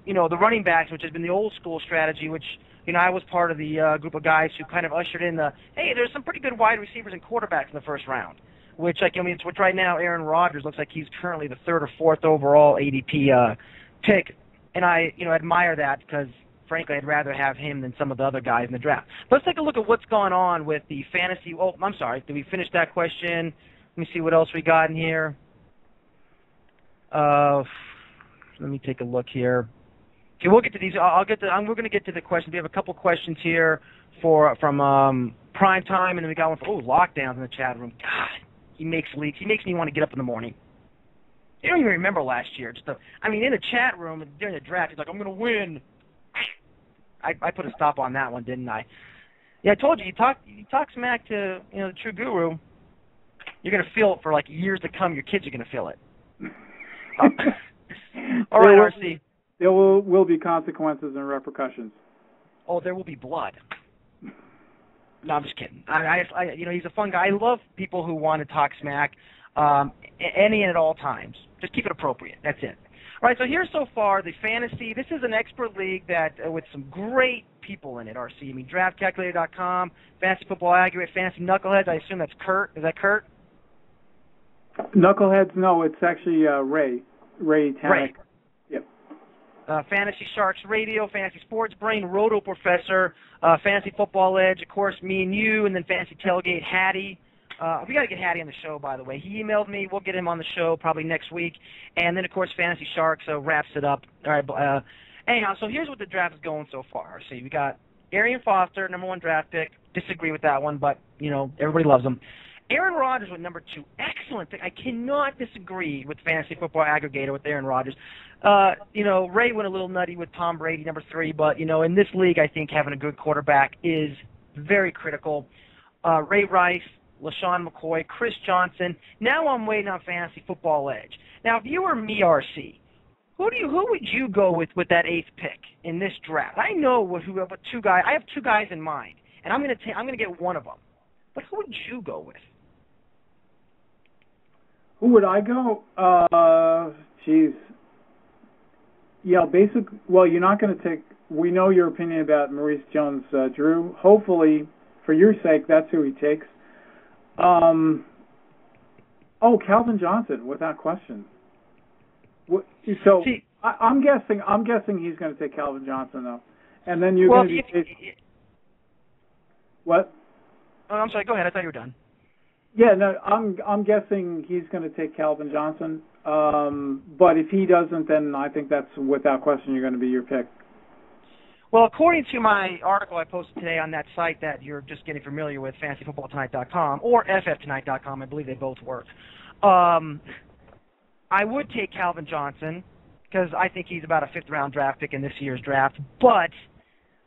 you know, the running backs, which has been the old school strategy, which, you know, I was part of the group of guys who kind of ushered in the, hey, there's some pretty good wide receivers and quarterbacks in the first round, which, like, I mean, which right now Aaron Rodgers looks like he's currently the third or fourth overall ADP pick, and I, you know, admire that because, frankly, I'd rather have him than some of the other guys in the draft. Let's take a look at what's going on with the fantasy. Oh, I'm sorry. Did we finish that question? Let me see what else we got in here. Let me take a look here. Okay, we'll get to these. We're going to get to the questions. We have a couple questions here from Prime Time, and then we got one for lockdowns in the chat room. God, he makes leaks. He makes me want to get up in the morning. You don't even remember last year. In the chat room during the draft, he's like, "I'm going to win." I put a stop on that one, didn't I? Yeah, I told you. You talk smack to the true guru. You're going to feel it for like years to come. Your kids are going to feel it. All right, RC. There will be consequences and repercussions. Oh, there will be blood. No, I'm just kidding. He's a fun guy. I love people who want to talk smack, any and at all times. Just keep it appropriate. That's it. All right, so here's so far the fantasy. This is an expert league that with some great people in it, RC. I mean, DraftCalculator.com, Fantasy Football Aggregate, Fantasy Knuckleheads. I assume that's Kurt. Is that Kurt? Knuckleheads? No, it's actually Ray Tannick. Ray. Yep. Fantasy Sharks Radio, Fantasy Sports Brain, Roto Professor, Fantasy Football Edge, of course, me and you, and then Fantasy Tailgate, Hattie. We got to get Hattie on the show, by the way. He emailed me. We'll get him on the show probably next week. And then, of course, Fantasy Sharks wraps it up. All right. Anyhow, so here's what the draft is going so far. See, we got Arian Foster, number 1 draft pick. Disagree with that one, but, everybody loves him. Aaron Rodgers with number 2. Excellent pick. I cannot disagree with Fantasy Football Aggregator with Aaron Rodgers. Ray went a little nutty with Tom Brady, number 3, but, in this league, I think having a good quarterback is very critical. Ray Rice, LaShawn McCoy, Chris Johnson. Now I'm waiting on Fantasy Football Edge. Now, if you were me, RC, who would you go with that 8th pick in this draft? I know I have 2 guys in mind, and I'm going to get one of them. But who would you go with? Who would I go? Geez. Yeah, you're not going to take. We know your opinion about Maurice Jones-Drew. Hopefully, for your sake, that's who he takes. Calvin Johnson, without question. So I'm guessing he's going to take Calvin Johnson though, and then you're going to be. What? Oh, I'm sorry. Go ahead. I thought you were done. Yeah, no, I'm guessing he's going to take Calvin Johnson. But if he doesn't, then I think that's without question you're going to be your pick. Well, according to my article I posted today on that site that you're just getting familiar with, FantasyFootballTonight.com or FFTonight.com, I believe they both work. I would take Calvin Johnson because I think he's about a 5th-round draft pick in this year's draft. But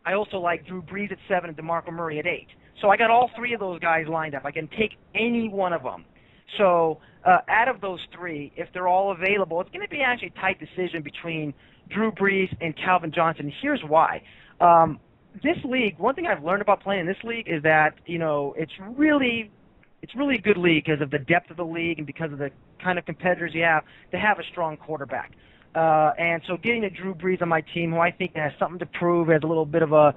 I also like Drew Brees at 7 and DeMarco Murray at 8. So I got all three of those guys lined up. I can take any one of them. So out of those three, if they're all available, it's going to be actually a tight decision between Drew Brees and Calvin Johnson. Here's why. This league, one thing I've learned about playing in this league is that, it's really a good league because of the depth of the league and because of the kind of competitors you have to have a strong quarterback. And so getting a Drew Brees on my team, who I think has something to prove, has a little bit of a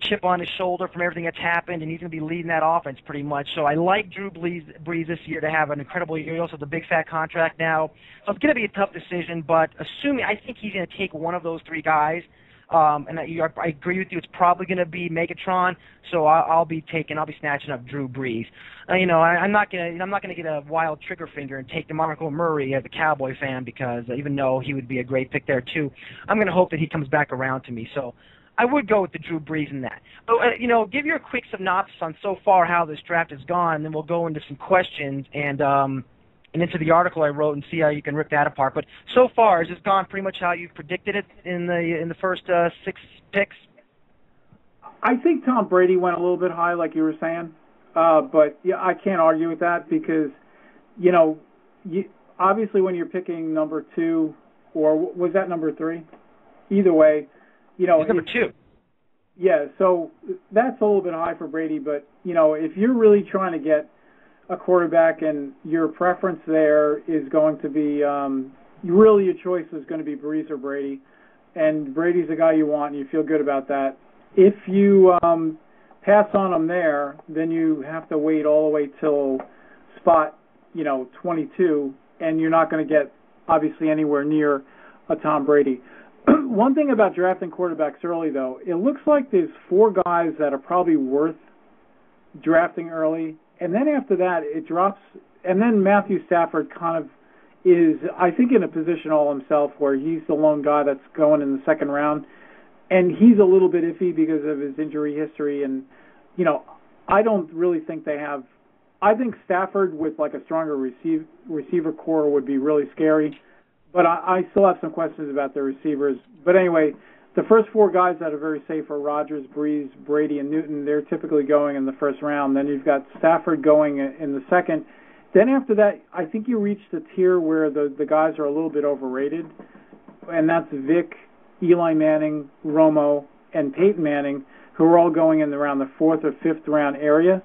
chip on his shoulder from everything that's happened, and he's going to be leading that offense pretty much. So I like Drew Brees this year to have an incredible year. He also has a big fat contract now. So it's going to be a tough decision, but I think he's going to take one of those three guys. And I agree with you. It's probably going to be Megatron. So I'll be snatching up Drew Brees. I'm not going to get a wild trigger finger and take DeMarco Murray as a Cowboy fan because even though he would be a great pick there too, I'm going to hope that he comes back around to me. So I would go with the Drew Brees in that. But give your quick synopsis on so far how this draft has gone, and then we'll go into some questions and into the article I wrote and see how you can rip that apart. But so far, has this gone pretty much how you predicted it in the first 6 picks? I think Tom Brady went a little bit high, like you were saying. But yeah, I can't argue with that because, obviously when you're picking number 2, or was that number 3? Either way, it's number 2. Yeah, so that's a little bit high for Brady. But if you're really trying to get a quarterback and your preference there is going to be really your choice is going to be Brees or Brady, and Brady's the guy you want and you feel good about that. If you pass on him there, then you have to wait all the way till spot 22, and you're not going to get obviously anywhere near a Tom Brady. One thing about drafting quarterbacks early, though, it looks like there's 4 guys that are probably worth drafting early. And then after that, it drops. And then Matthew Stafford kind of is, I think, in a position all himself where he's the lone guy that's going in the second round. And he's a little bit iffy because of his injury history. And, I don't really think they have. I think Stafford with like a stronger receiver core would be really scary. But I still have some questions about the receivers. But anyway, the first 4 guys that are very safe are Rodgers, Brees, Brady, and Newton. They're typically going in the first round. Then you've got Stafford going in the second. Then after that, I think you reach the tier where the guys are a little bit overrated, and that's Vic, Eli Manning, Romo, and Peyton Manning, who are all going in around the 4th or 5th round area.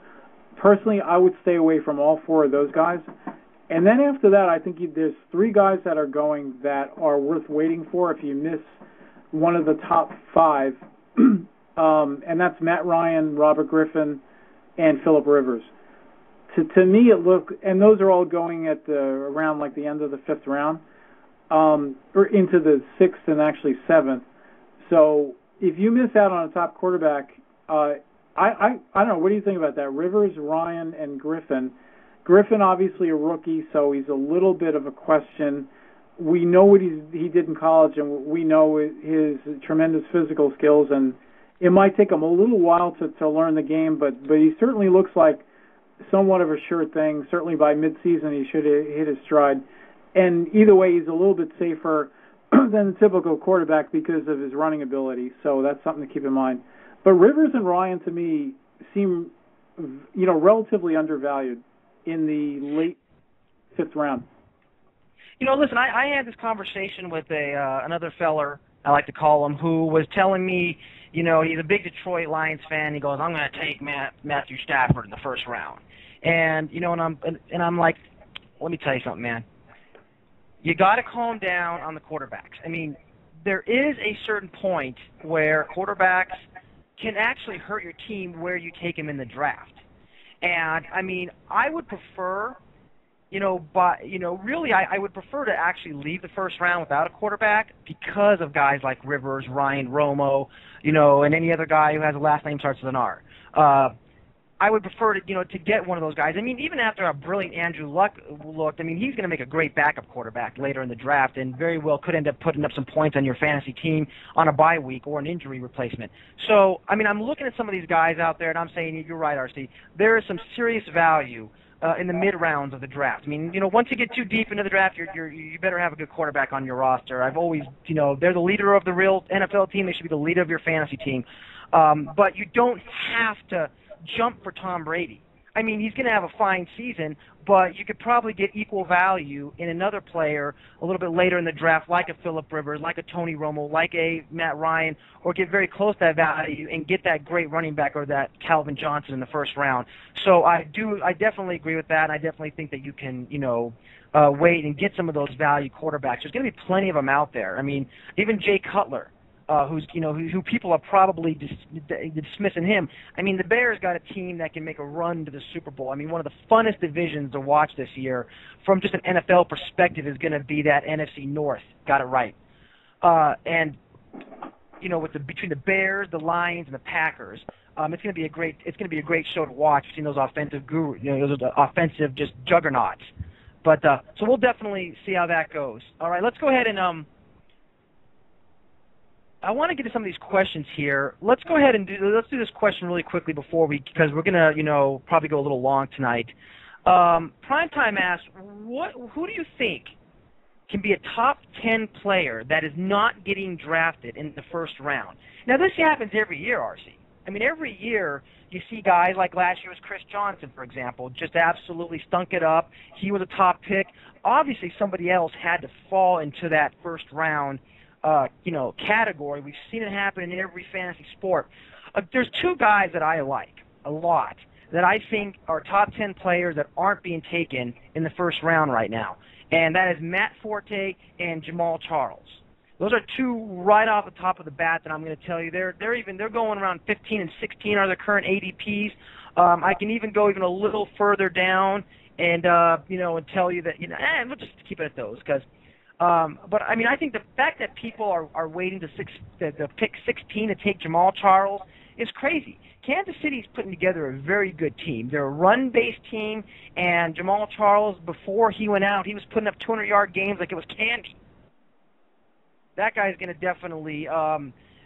Personally, I would stay away from all 4 of those guys. And then after that, I think there's 3 guys that are going that are worth waiting for if you miss one of the top 5, and that's Matt Ryan, Robert Griffin, and Phillip Rivers. To me, it looked, and those are all going at around like the end of the 5th round, or into the 6th and actually 7th. So if you miss out on a top quarterback, I don't know. What do you think about that? Rivers, Ryan, and Griffin. Griffin, obviously a rookie, so he's a little bit of a question. We know what he did in college, and we know his tremendous physical skills, and it might take him a little while to learn the game, but he certainly looks like somewhat of a sure thing. Certainly by midseason he should hit his stride. And either way, he's a little bit safer than the typical quarterback because of his running ability, so that's something to keep in mind. But Rivers and Ryan, to me, seem relatively undervalued in the late 5th round. Listen, I had this conversation with another feller, I like to call him, who was telling me, he's a big Detroit Lions fan. He goes, I'm going to take Matthew Stafford in the first round. And, and I'm like, let me tell you something, man. You got to calm down on the quarterbacks. I mean, there is a certain point where quarterbacks can actually hurt your team where you take them in the draft. And, I mean, I would prefer, really I would prefer to actually leave the first round without a quarterback because of guys like Rivers, Ryan, Romo, and any other guy who has a last name starts with an R. I would prefer to, to get one of those guys. I mean, even after a brilliant Andrew Luck looked, I mean, he's going to make a great backup quarterback later in the draft and very well could end up putting up some points on your fantasy team on a bye week or an injury replacement. So, I mean, I'm looking at some of these guys out there, and I'm saying, you're right, RC, there is some serious value in the mid-rounds of the draft. I mean, once you get too deep into the draft, you better have a good quarterback on your roster. I've always, they're the leader of the real NFL team. They should be the leader of your fantasy team. But you don't have to jump for Tom Brady. I mean, he's going to have a fine season, but you could probably get equal value in another player a little bit later in the draft, like a Phillip Rivers, like a Tony Romo, like a Matt Ryan, or get very close to that value and get that great running back or that Calvin Johnson in the first round. So I definitely agree with that, and I definitely think that you can, wait and get some of those value quarterbacks. There's going to be plenty of them out there. I mean, even Jay Cutler. Who people are probably dismissing him. I mean, the Bears got a team that can make a run to the Super Bowl. I mean, one of the funnest divisions to watch this year from just an NFL perspective is going to be that NFC North. Got it right. And between the Bears, the Lions, and the Packers, it's going to be a great show to watch between those offensive gurus, those offensive just juggernauts. But so we'll definitely see how that goes. All right, let's go ahead and I want to get to some of these questions here. Let's go ahead and do this question really quickly because we're gonna probably go a little long tonight. Primetime asks, who do you think can be a top 10 player that is not getting drafted in the first round? Now this happens every year, RC. I mean, every year you see guys like last year was Chris Johnson, for example, just absolutely stunk it up. He was a top pick. Obviously, somebody else had to fall into that first round category. We've seen it happen in every fantasy sport. There's two guys that I like a lot that I think are top 10 players that aren't being taken in the first round right now, and that is Matt Forte and Jamal Charles. Those are two right off the top of the bat that I'm going to tell you. They're going around 15 and 16 are the current ADPs. I can even go even a little further down and and tell you that we'll just keep it at those because. But I mean, I think the fact that people are waiting to pick 16 to take Jamal Charles is crazy. Kansas City's putting together a very good team. They're a run-based team, and Jamal Charles, before he went out, he was putting up 200-yard games like it was candy. That guy's going to definitely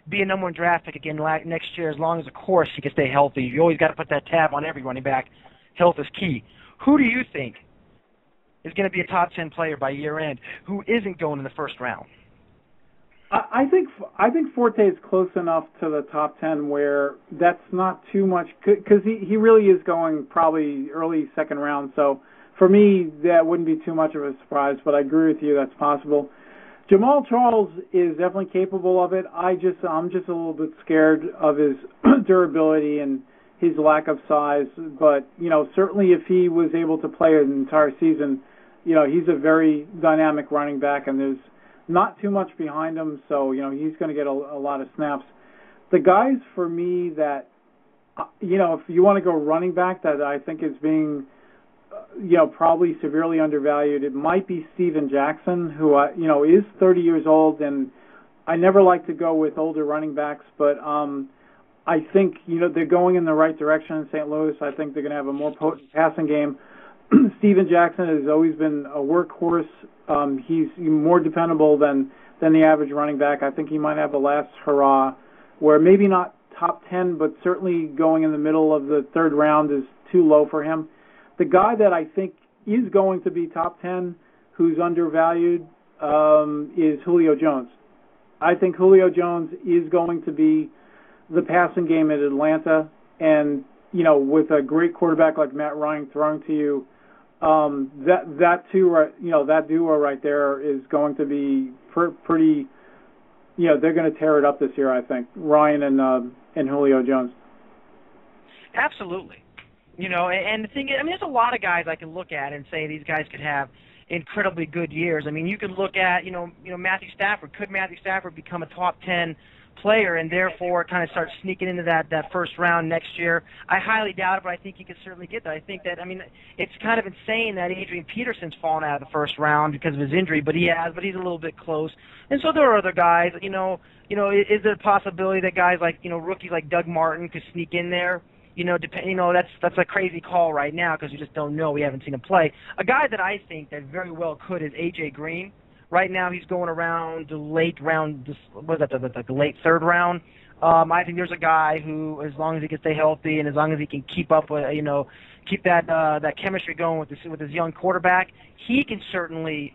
be a number one draft pick again next year, as long as, of course, he can stay healthy. You always got to put that tab on every running back. Health is key. Who do you think is going to be a top 10 player by year end who isn't going in the first round? I think Forte is close enough to the top 10 where that's not too much because he really is going probably early second round. So for me, that wouldn't be too much of a surprise. But I agree with you, that's possible. Jamal Charles is definitely capable of it. I'm just a little bit scared of his durability and his lack of size. But certainly if he was able to play an entire season, he's a very dynamic running back, and there's not too much behind him, so, he's going to get a lot of snaps. The guys for me that, if you want to go running back that I think is being, probably severely undervalued, it might be Steven Jackson, who, is 30 years old, and I never like to go with older running backs, but I think, they're going in the right direction in St. Louis. I think they're going to have a more potent passing game. Steven Jackson has always been a workhorse. He's more dependable than the average running back. I think he might have a last hurrah where maybe not top 10, but certainly going in the middle of the third round is too low for him. The guy that I think is going to be top 10 who's undervalued is Julio Jones. I think Julio Jones is going to be the passing game at Atlanta, and with a great quarterback like Matt Ryan throwing to you, that duo right there is going to be pretty. They're going to tear it up this year, I think. Ryan and Julio Jones. Absolutely. And the thing is, there's a lot of guys I can look at and say these guys could have incredibly good years. I mean, you could look at Matthew Stafford. Could Matthew Stafford become a top 10 player and therefore kind of start sneaking into that first round next year? I highly doubt it, but I think he could certainly get that. I think that, it's kind of insane that Adrian Peterson's fallen out of the first round because of his injury, but he's a little bit close. And so there are other guys, is there a possibility that guys like, rookies like Doug Martin could sneak in there? That's a crazy call right now because we just don't know. We haven't seen him play. A guy that I think that very well could is A.J. Green. Right now, he's going around the late round. The late third round. I think there's a guy who, as long as he can stay healthy and as long as he can keep up with, keep that chemistry going with his young quarterback, he can certainly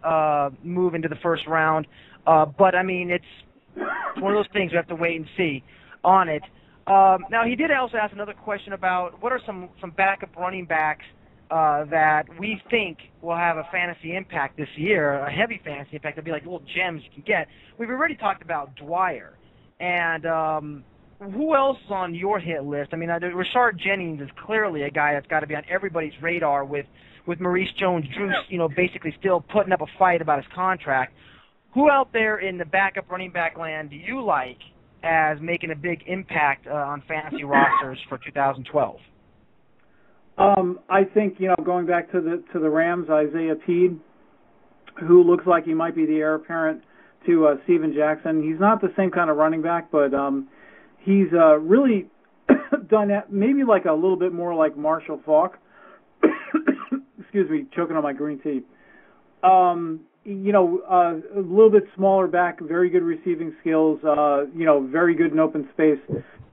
move into the first round. But it's one of those things we have to wait and see on it. Now, he did also ask another question about what are some backup running backs that we think will have a fantasy impact this year, a heavy fantasy impact. They'll be like little gems you can get. We've already talked about Dwyer. And who else is on your hit list? I mean, Rashard Jennings is clearly a guy that's got to be on everybody's radar with Maurice Jones-Drew, basically still putting up a fight about his contract. Who out there in the backup running back land do you like as making a big impact on fantasy rosters for 2012? I think, going back to the Rams, Isaiah Teed, who looks like he might be the heir apparent to Steven Jackson. He's not the same kind of running back, but he's really done that, maybe like a little bit more like Marshall Faulk. Excuse me, choking on my green tea. A little bit smaller back, very good receiving skills, very good in open space.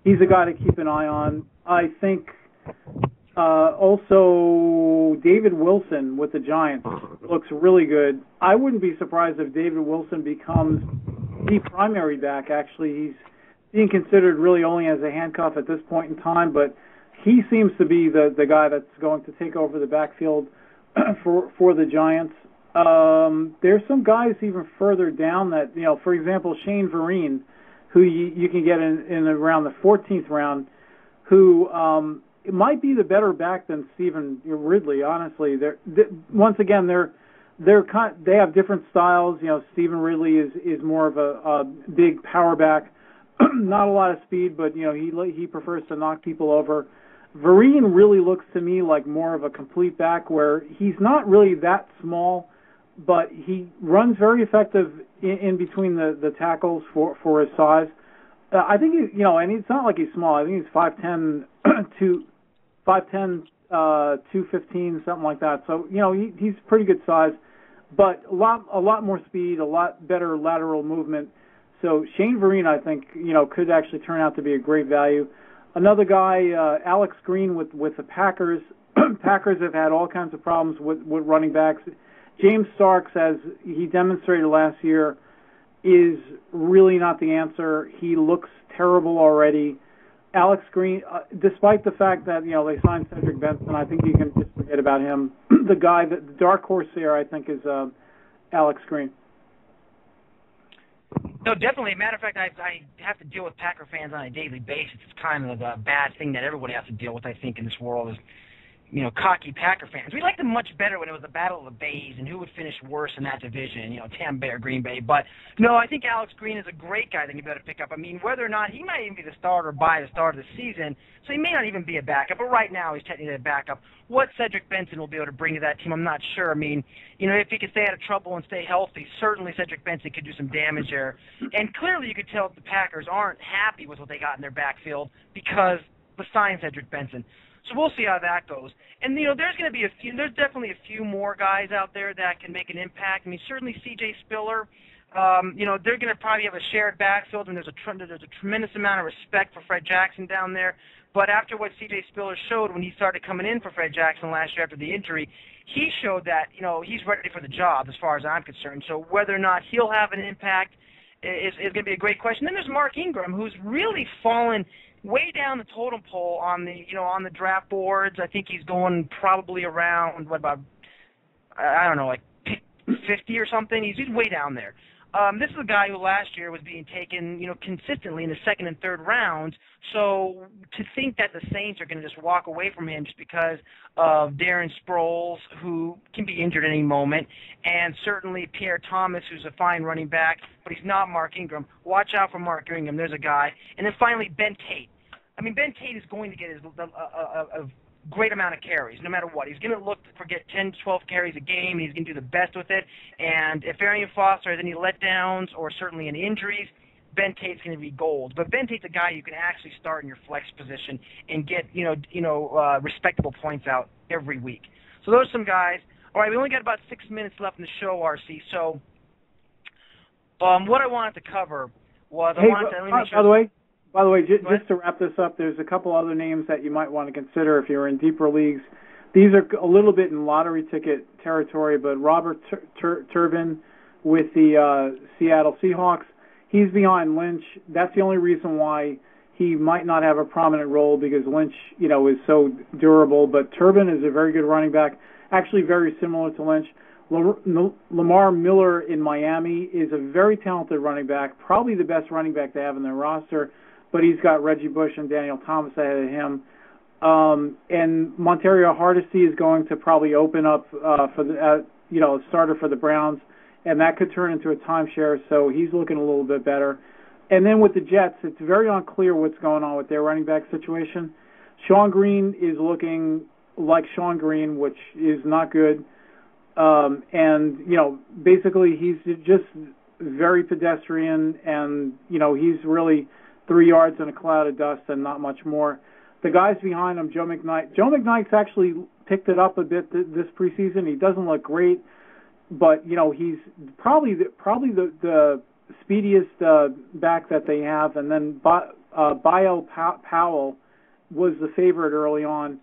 He's a guy to keep an eye on. I think also David Wilson with the Giants looks really good. I wouldn't be surprised if David Wilson becomes the primary back. Actually, he's being considered really only as a handcuff at this point in time, but he seems to be the guy that's going to take over the backfield for the Giants. There's some guys even further down that, for example, Shane Vereen, who you can get in around the 14th round, who it might be the better back than Stephen Ridley. Honestly, once again they have different styles. Stephen Ridley is more of a big power back, not a lot of speed, but he prefers to knock people over. Vereen really looks to me like more of a complete back, where he's not really that small, but he runs very effective in between the tackles for his size. I think and it's not like he's small. I think he's 5'10", 215, something like that. So he's pretty good size, but a lot more speed, a lot better lateral movement. So Shane Vereen, I think, could actually turn out to be a great value. Another guy, Alex Green with the Packers. Packers have had all kinds of problems with running backs. James Starks, as he demonstrated last year, is really not the answer. He looks terrible already. Alex Green, despite the fact that they signed Cedric Benson, I think you can just forget about him. The dark horse there, I think, is Alex Green. No, definitely. Matter of fact, I have to deal with Packer fans on a daily basis. It's kind of a bad thing that everybody has to deal with, I think, in this world is, cocky Packer fans. We liked them much better when it was a battle of the Bays and who would finish worse in that division, Tampa Bay or Green Bay. But, no, I think Alex Green is a great guy that you better pick up. I mean, whether or not he might even be the starter by the start of the season, so he may not even be a backup. But right now he's technically a backup. What Cedric Benson will be able to bring to that team, I'm not sure. I mean, if he could stay out of trouble and stay healthy, certainly Cedric Benson could do some damage there. And clearly you could tell the Packers aren't happy with what they got in their backfield because they signed Cedric Benson. So we'll see how that goes. And, there's going to be there's definitely a few more guys out there that can make an impact. I mean, certainly C.J. Spiller, they're going to probably have a shared backfield, and there's a tremendous amount of respect for Fred Jackson down there. But after what C.J. Spiller showed when he started coming in for Fred Jackson last year after the injury, he showed that, he's ready for the job as far as I'm concerned. So whether or not he'll have an impact is going to be a great question. Then there's Mark Ingram, who's really fallen way down the totem pole on the draft boards. I think he's going probably around, I don't know, like 50 or something. He's way down there. This is a guy who last year was being taken, consistently in the second and third rounds. So to think that the Saints are going to just walk away from him just because of Darren Sproles, who can be injured at any moment, and certainly Pierre Thomas, who's a fine running back, but he's not Mark Ingram. Watch out for Mark Ingram. There's a guy. And then finally, Ben Tate. I mean, Ben Tate is going to get a great amount of carries, no matter what. He's going to look to get 10 to 12 carries a game, and he's going to do the best with it. And if Arian Foster has any letdowns or certainly any injuries, Ben Tate's going to be gold. But Ben Tate's a guy you can actually start in your flex position and get, respectable points out every week. So those are some guys. All right, we only got about 6 minutes left in the show, RC. So what I wanted to cover was By the way, just to wrap this up, there's a couple other names that you might want to consider if you're in deeper leagues. These are a little bit in lottery ticket territory, but Robert Turbin with the Seattle Seahawks, he's behind Lynch. That's the only reason why he might not have a prominent role because Lynch, is so durable. But Turbin is a very good running back, actually very similar to Lynch. Lamar Miller in Miami is a very talented running back, probably the best running back they have in their roster, but he's got Reggie Bush and Daniel Thomas ahead of him. And Montario Hardesty is going to probably open up for the a starter for the Browns, and that could turn into a timeshare, so he's looking a little bit better. And then with the Jets, it's very unclear what's going on with their running back situation. Sean Green is looking like Sean Green, which is not good. And basically he's just very pedestrian, and he's really 3 yards in a cloud of dust and not much more. The guys behind him, Joe McKnight. Joe McKnight's actually picked it up a bit this preseason. He doesn't look great, but he's probably the speediest back that they have. And then Bio Powell was the favorite early on.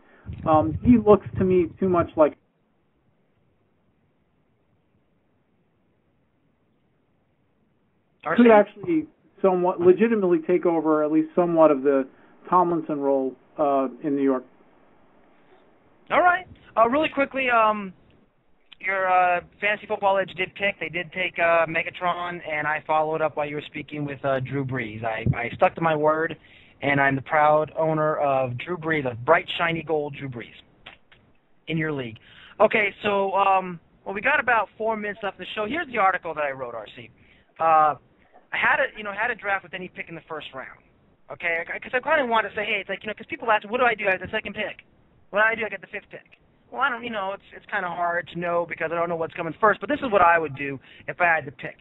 He looks to me too much like. Could actually somewhat legitimately take over at least somewhat of the Tomlinson role in New York. All right. Really quickly, your Fantasy Football Edge did pick. They did take Megatron, and I followed up while you were speaking with Drew Brees. I stuck to my word, and I'm the proud owner of Drew Brees, a bright, shiny gold Drew Brees in your league. Okay, so we got about 4 minutes left in the show. Here's the article that I wrote, RC. I had a draft with any pick in the first round. Okay, because I kind of want to say, hey, it's like, because people ask, what do I do? I have the second pick. What do I do? I get the 5th pick. Well, I don't, it's kind of hard to know because I don't know what's coming first. But this is what I would do if I had to pick.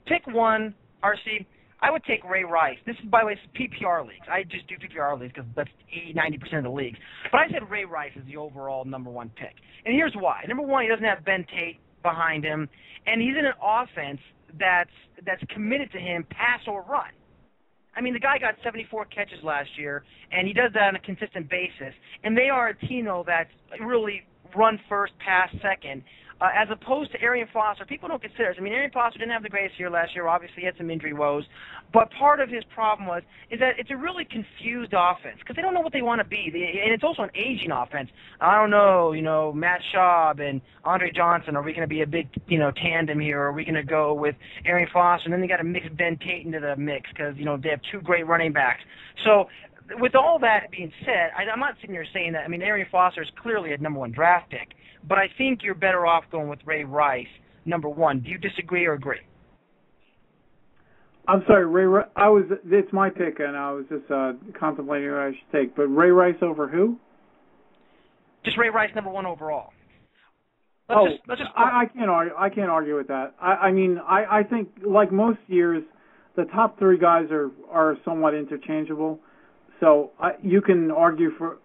Pick 1, RC. I would take Ray Rice. This is, by the way, PPR leagues. I just do PPR leagues because that's 80-90% of the leagues. But I said Ray Rice is the overall number 1 pick, and here's why. Number 1, he doesn't have Ben Tate behind him, and he's in an offense that's committed to him, pass or run. I mean, the guy got 74 catches last year, and he does that on a consistent basis. And they are a team, though, that's really run first, pass second, as opposed to Arian Foster. People don't consider it. I mean, Arian Foster didn't have the greatest year last year. Obviously, he had some injury woes. But part of his problem is that it's a really confused offense because they don't know what they want to be. And it's also an aging offense. I don't know, Matt Schaub and Andre Johnson, are we going to be a big, tandem here? Or are we going to go with Arian Foster? And then they got to mix Ben Tate into the mix because, they have 2 great running backs. So with all that being said, I'm not sitting here saying that. I mean, Arian Foster is clearly a number 1 draft pick. But I think you're better off going with Ray Rice, number 1. Do you disagree or agree? I'm sorry, Ray Rice. It's my pick, and I was just contemplating what I should take. But Ray Rice over who? Just Ray Rice, number 1 overall. I can't argue with that. I think like most years, the top 3 guys are somewhat interchangeable. So you can argue for.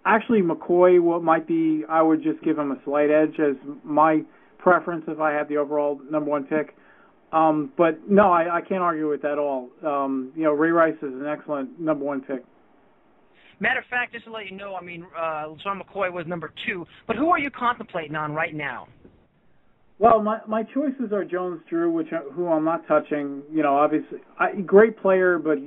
Actually, McCoy might be. I would just give him a slight edge as my preference if I had the overall number 1 pick. But no, I can't argue with that at all. Ray Rice is an excellent number 1 pick. Matter of fact, just to let you know, LeSean McCoy was number 2. But who are you contemplating on right now? Well, my choices are Jones-Drew, who I'm not touching. Obviously, great player, but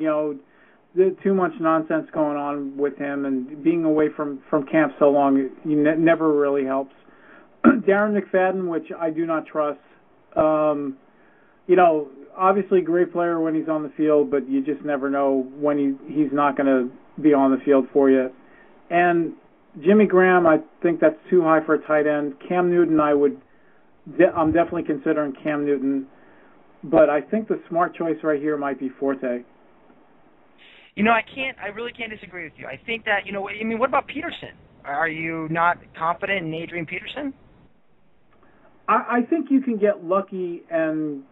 there's too much nonsense going on with him, and being away from camp so long, never really helps. Darren McFadden, which I do not trust. Obviously great player when he's on the field, but you just never know when he's not going to be on the field for you. And Jimmy Graham, I think that's too high for a tight end. Cam Newton, I'm definitely considering Cam Newton, but I think the smart choice right here might be Forte. I really can't disagree with you. I think that, what about Peterson? Are you not confident in Adrian Peterson? I think you can get lucky, and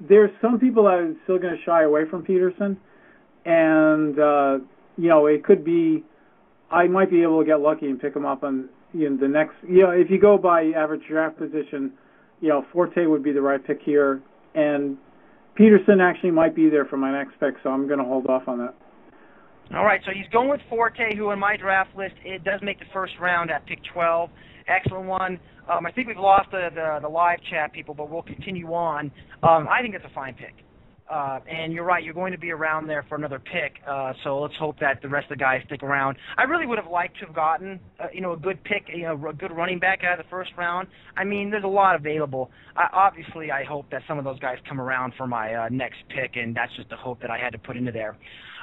there's some people that are still going to shy away from Peterson, and, it could be, I might be able to get lucky and pick him up on the next, if you go by average draft position, Forte would be the right pick here, and Peterson actually might be there for my next pick, so I'm going to hold off on that. All right, so he's going with Forte, who in my draft list, it does make the first round at pick 12. Excellent one. I think we've lost the live chat people, but we'll continue on. I think it's a fine pick. And you're right, you're going to be around there for another pick. So let's hope that the rest of the guys stick around. I really would have liked to have gotten, a good pick, a good running back out of the first round. I mean, there's a lot available. Obviously, I hope that some of those guys come around for my next pick, and that's just the hope that I had to put into there.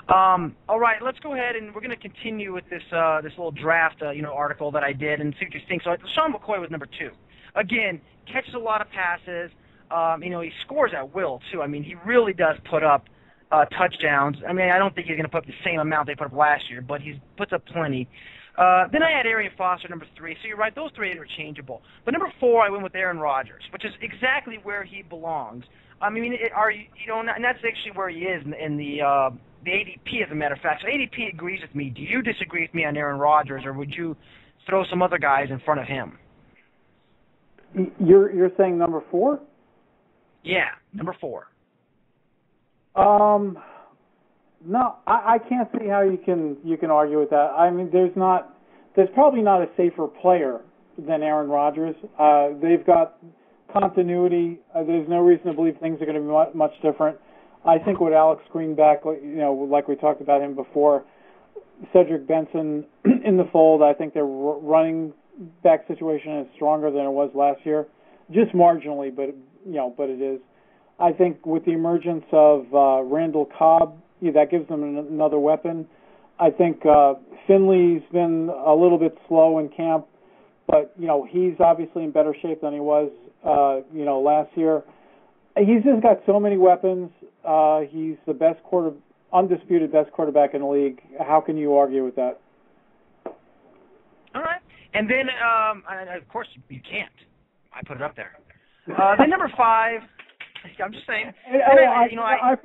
All right, let's go ahead and we're going to continue with this this little draft, article that I did and see what you think. So Sean McCoy was number 2. Again, catches a lot of passes. He scores at will, too. I mean, he really does put up touchdowns. I mean, I don't think he's going to put up the same amount they put up last year, but he puts up plenty. Then I had Arian Foster, number 3. So you're right, those 3 are interchangeable. But number 4, I went with Aaron Rodgers, which is exactly where he belongs. I mean, and that's actually where he is in the ADP, as a matter of fact. So ADP agrees with me. Do you disagree with me on Aaron Rodgers, or would you throw some other guys in front of him? You're saying number 4? Yeah, number 4. No, I can't see how you can argue with that. I mean, there's probably not a safer player than Aaron Rodgers. They've got continuity. There's no reason to believe things are going to be much different. I think with Alex Greenback, like we talked about him before, Cedric Benson in the fold, I think their running back situation is stronger than it was last year, just marginally, but it is. I think with the emergence of Randall Cobb, that gives them another weapon. I think Finley's been a little bit slow in camp, but he's obviously in better shape than he was last year. He's just got so many weapons. He's the undisputed best quarterback in the league. How can you argue with that? All right. And then, of course, you can't. I put it up there. Then number 5, I'm just saying. I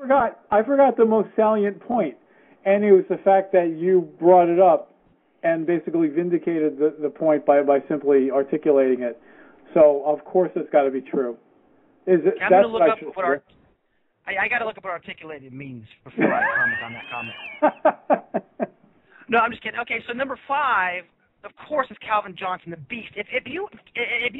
forgot the most salient point, and it was the fact that you brought it up and basically vindicated the point by simply articulating it. So, of course, it's got to be true. I'm going to look up I got to look up what articulated means before I comment on that comment. No, I'm just kidding. Okay, so number 5, of course, is Calvin Johnson, the beast. If you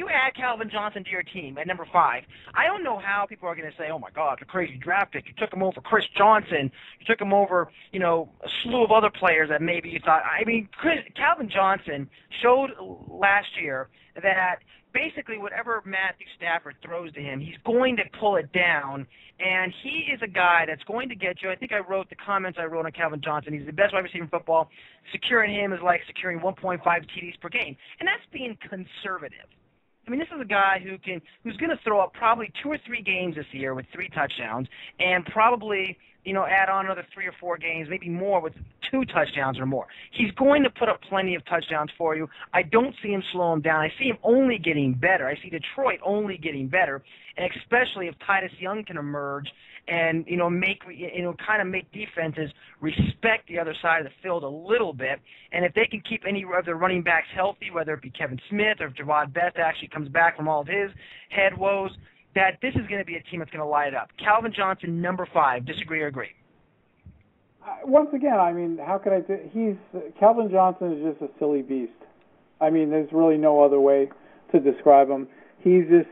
add Calvin Johnson to your team at number 5, I don't know how people are going to say, "Oh my God, it's a crazy draft pick. You took him over Chris Johnson. You took him over, a slew of other players that maybe you thought." I mean, Calvin Johnson showed last year that basically whatever Matthew Stafford throws to him, he's going to pull it down, and he is a guy that's going to get you. I think I wrote the comments I wrote on Calvin Johnson. He's the best wide receiver in football. Securing him is like securing 1.5 TDs per game, and that's being conservative. I mean, this is a guy who's going to throw up probably 2 or 3 games this year with 3 touchdowns, and probably add on another 3 or 4 games, maybe more, with 2 touchdowns or more. He's going to put up plenty of touchdowns for you. I don't see him slow him down. I see him only getting better. I see Detroit only getting better, and especially if Titus Young can emerge and kind of make defenses respect the other side of the field a little bit. And if they can keep any of their running backs healthy, whether it be Kevin Smith or if Javad Best actually comes back from all of his head woes, that this is going to be a team that's going to light it up. Calvin Johnson, number 5. Disagree or agree? Once again, I mean, how can I Calvin Johnson is just a silly beast. I mean, there's really no other way to describe him. He's just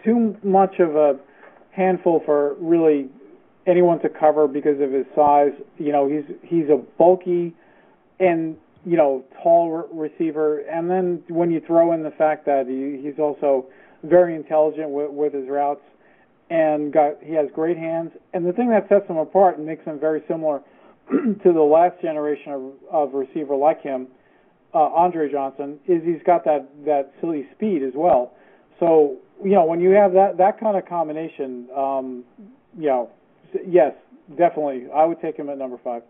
too much of a handful for really anyone to cover because of his size. He's a bulky and tall receiver, and then when you throw in the fact that he's also very intelligent with his routes, and he has great hands. And the thing that sets him apart and makes him very similar to the last generation of receiver like him, Andre Johnson, is he's got that silly speed as well. So when you have that kind of combination, yes, definitely, I would take him at number 5.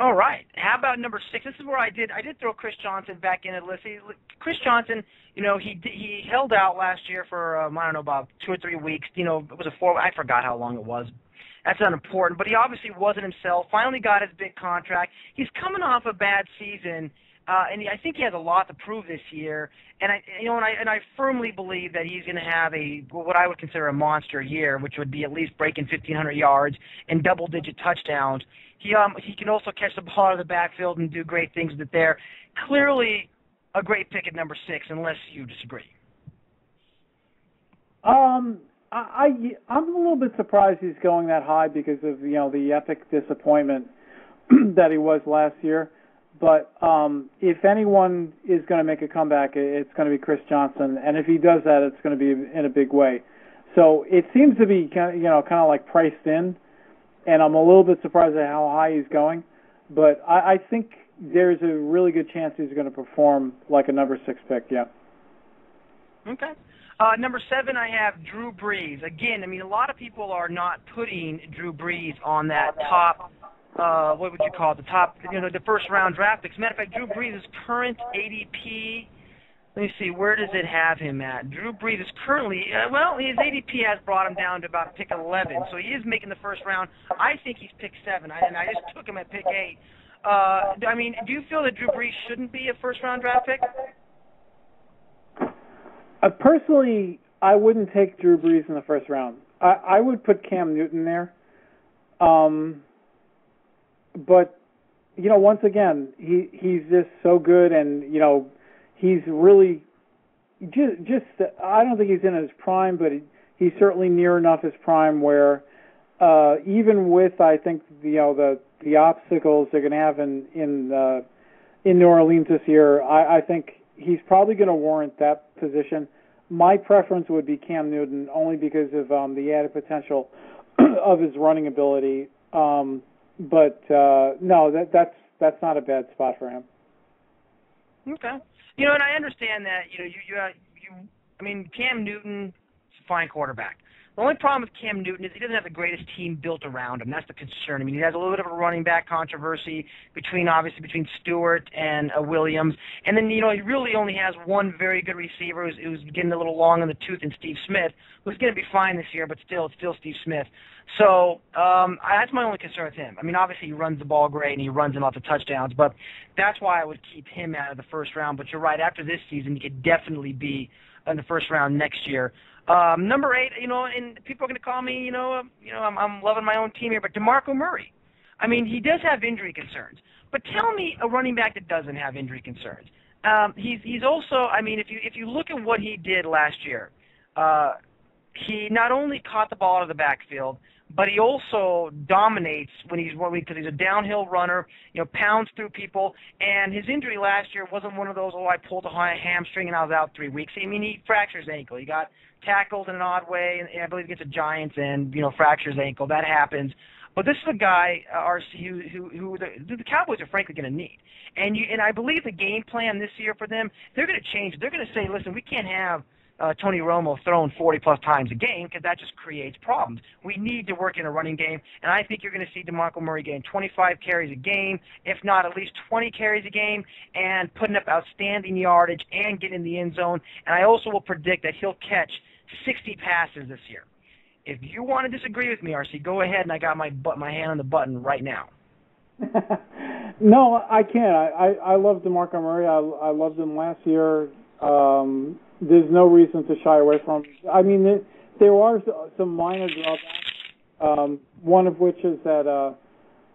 All right. How about number 6? This is where I did throw Chris Johnson back in the list. Chris Johnson, he held out last year for about 2 or 3 weeks. It was I forgot how long it was. That's unimportant. But he obviously wasn't himself. Finally got his big contract. He's coming off a bad season, and I think he has a lot to prove this year. And I firmly believe that he's going to have what I would consider a monster year, which would be at least breaking 1,500 yards and double-digit touchdowns. He can also catch the ball out of the backfield and do great things with it there. Clearly a great pick at number 6, unless you disagree. I'm a little bit surprised he's going that high because of the epic disappointment that he was last year. But if anyone is going to make a comeback, it's going to be Chris Johnson, and if he does that, it's going to be in a big way. So it seems to be kind of like priced in, and I'm a little bit surprised at how high he's going. But I think there's a really good chance he's going to perform like a number 6 pick. Yeah. Okay. Number 7, I have Drew Brees. Again, I mean, a lot of people are not putting Drew Brees on that top. What would you call it? The top, the first-round draft picks. Matter of fact, Drew Brees' current ADP. Let me see, where does it have him at? Drew Brees is currently, his ADP has brought him down to about pick 11, so he is making the first round. I think he's pick 7, and I just took him at pick 8. I mean, do you feel that Drew Brees shouldn't be a first-round draft pick? Personally, I wouldn't take Drew Brees in the first round. I would put Cam Newton there. But, once again, he's just so good, and, he's really just I don't think he's in his prime, but he's certainly near enough his prime where even with, I think, the obstacles they're going to have in New Orleans this year, I think he's probably going to warrant that position. My preference would be Cam Newton, only because of the added potential of his running ability. But no, that's not a bad spot for him. Okay. And I understand that. I mean, Cam Newton is a fine quarterback. The only problem with Cam Newton is he doesn't have the greatest team built around him. That's the concern. I mean, he has a little bit of a running back controversy between Stewart and Williams. And then, he really only has one very good receiver who's getting a little long in the tooth in Steve Smith, who's going to be fine this year, but still, it's still Steve Smith. So that's my only concern with him. I mean, obviously he runs the ball great and he runs in lots of touchdowns, but that's why I would keep him out of the first round. But you're right, after this season, he could definitely be in the first round next year. Number 8, and people are going to call me, I'm loving my own team here, but DeMarco Murray. I mean, he does have injury concerns, but tell me a running back that doesn't have injury concerns. He's also, I mean, if you look at what he did last year, he not only caught the ball out of the backfield, but he also dominates because he's a downhill runner, pounds through people. And his injury last year wasn't one of those, I pulled a hamstring and I was out 3 weeks. I mean, he fractures his ankle. He got tackled in an odd way, and I believe against the Giants, and fractures his ankle. That happens. But this is a guy, RC, who the Cowboys are frankly going to need. And I believe the game plan this year for them, they're going to change it. They're going to say, listen, we can't have Tony Romo throwing 40-plus times a game because that just creates problems. We need to work in a running game, and I think you're going to see DeMarco Murray getting 25 carries a game, if not at least 20 carries a game, and putting up outstanding yardage and getting in the end zone. And I also will predict that he'll catch 60 passes this year. If you want to disagree with me, RC, go ahead, and I got my hand on the button right now. No, I can't. I love DeMarco Murray. I loved him last year. There's no reason to shy away from him. I mean, there are some minor drawbacks, one of which is that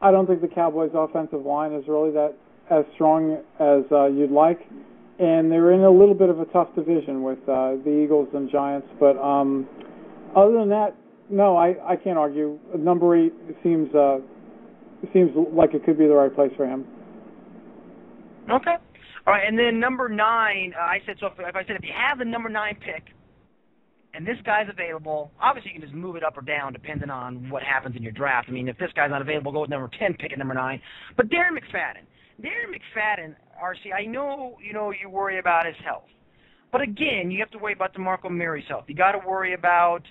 I don't think the Cowboys' offensive line is really that as strong as you'd like, and they're in a little bit of a tough division with the Eagles and Giants. But other than that, no, I can't argue. Number 8 seems like it could be the right place for him. Okay. All right, and then number 9, I said, so if you have the number 9 pick, and this guy's available, obviously you can just move it up or down depending on what happens in your draft. I mean, if this guy's not available, go with number 10, pick at number 9. But Darren McFadden, RC, I know, you worry about his health. But again, you have to worry about DeMarco Murray's health. You got to worry about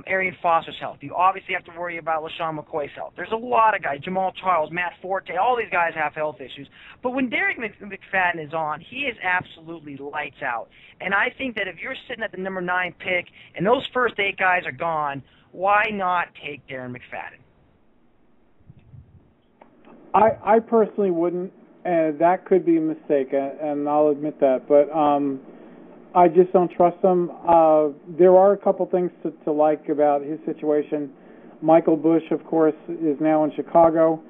Arian Foster's health. You obviously have to worry about LaShawn McCoy's health. There's a lot of guys, Jamal Charles, Matt Forte, all these guys have health issues. But when Derek McFadden is on, he is absolutely lights out. And I think that if you're sitting at the number 9 pick and those first 8 guys are gone, why not take Darren McFadden? I personally wouldn't, and that could be a mistake, and I'll admit that. But I just don't trust him. There are a couple things to like about his situation. Michael Bush, of course, is now in Chicago.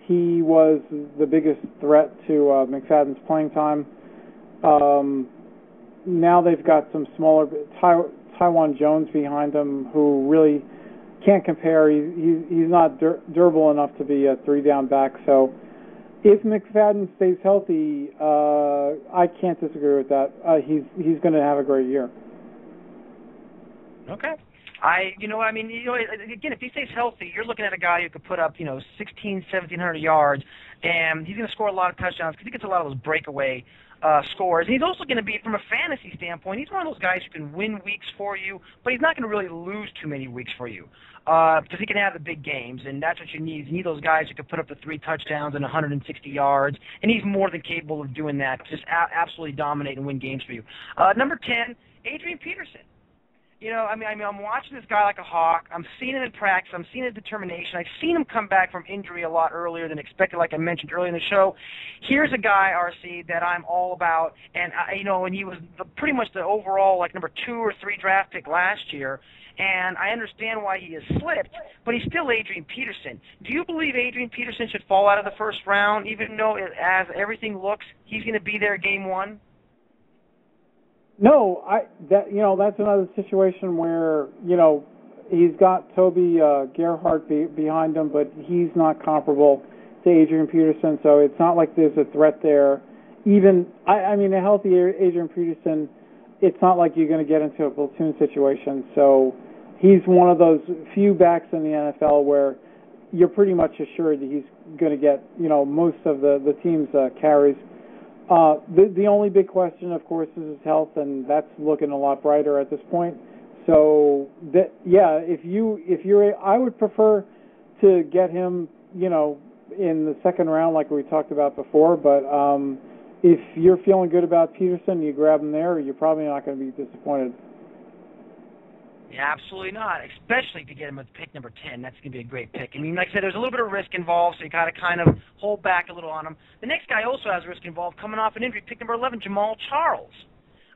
He was the biggest threat to McFadden's playing time. Now they've got some smaller. Taiwan Jones behind him, who really can't compare. He's not durable enough to be a 3-down back. So if McFadden stays healthy, I can't disagree with that. He's going to have a great year. Okay. Again, if he stays healthy, you're looking at a guy who could put up, 1,700 yards, and he's going to score a lot of touchdowns because he gets a lot of those breakaway scores. And he's also going to be, from a fantasy standpoint, he's one of those guys who can win weeks for you, but he's not going to really lose too many weeks for you because he can have the big games, and that's what you need. You need those guys who can put up the 3 touchdowns and 160 yards, and he's more than capable of doing that, just absolutely dominate and win games for you. Number 10, Adrian Peterson. I'm watching this guy like a hawk. I'm seeing him in practice. I'm seeing his determination. I've seen him come back from injury a lot earlier than expected, like I mentioned earlier in the show. Here's a guy, RC, that I'm all about, and and he was pretty much the overall number 2 or 3 draft pick last year. And I understand why he has slipped, but he's still Adrian Peterson. Do you believe Adrian Peterson should fall out of the first round, even though, as everything looks, he's going to be there game 1? No, that's another situation where he's got Toby Gerhardt behind him, but he's not comparable to Adrian Peterson, so it's not like there's a threat there. Even a healthy Adrian Peterson, it's not like you're going to get into a platoon situation. So he's one of those few backs in the NFL where you're pretty much assured that he's going to get most of the team's carries. The only big question, of course, is his health, and that's looking a lot brighter at this point. So, I would prefer to get him, in the second round, like we talked about before. But if you're feeling good about Peterson, you grab him there. You're probably not going to be disappointed. Yeah, absolutely not, especially if you get him with pick number 10. That's going to be a great pick. Like I said, there's a little bit of risk involved, so you got to kind of hold back a little on him. The next guy also has risk involved, coming off an injury, pick number 11, Jamal Charles.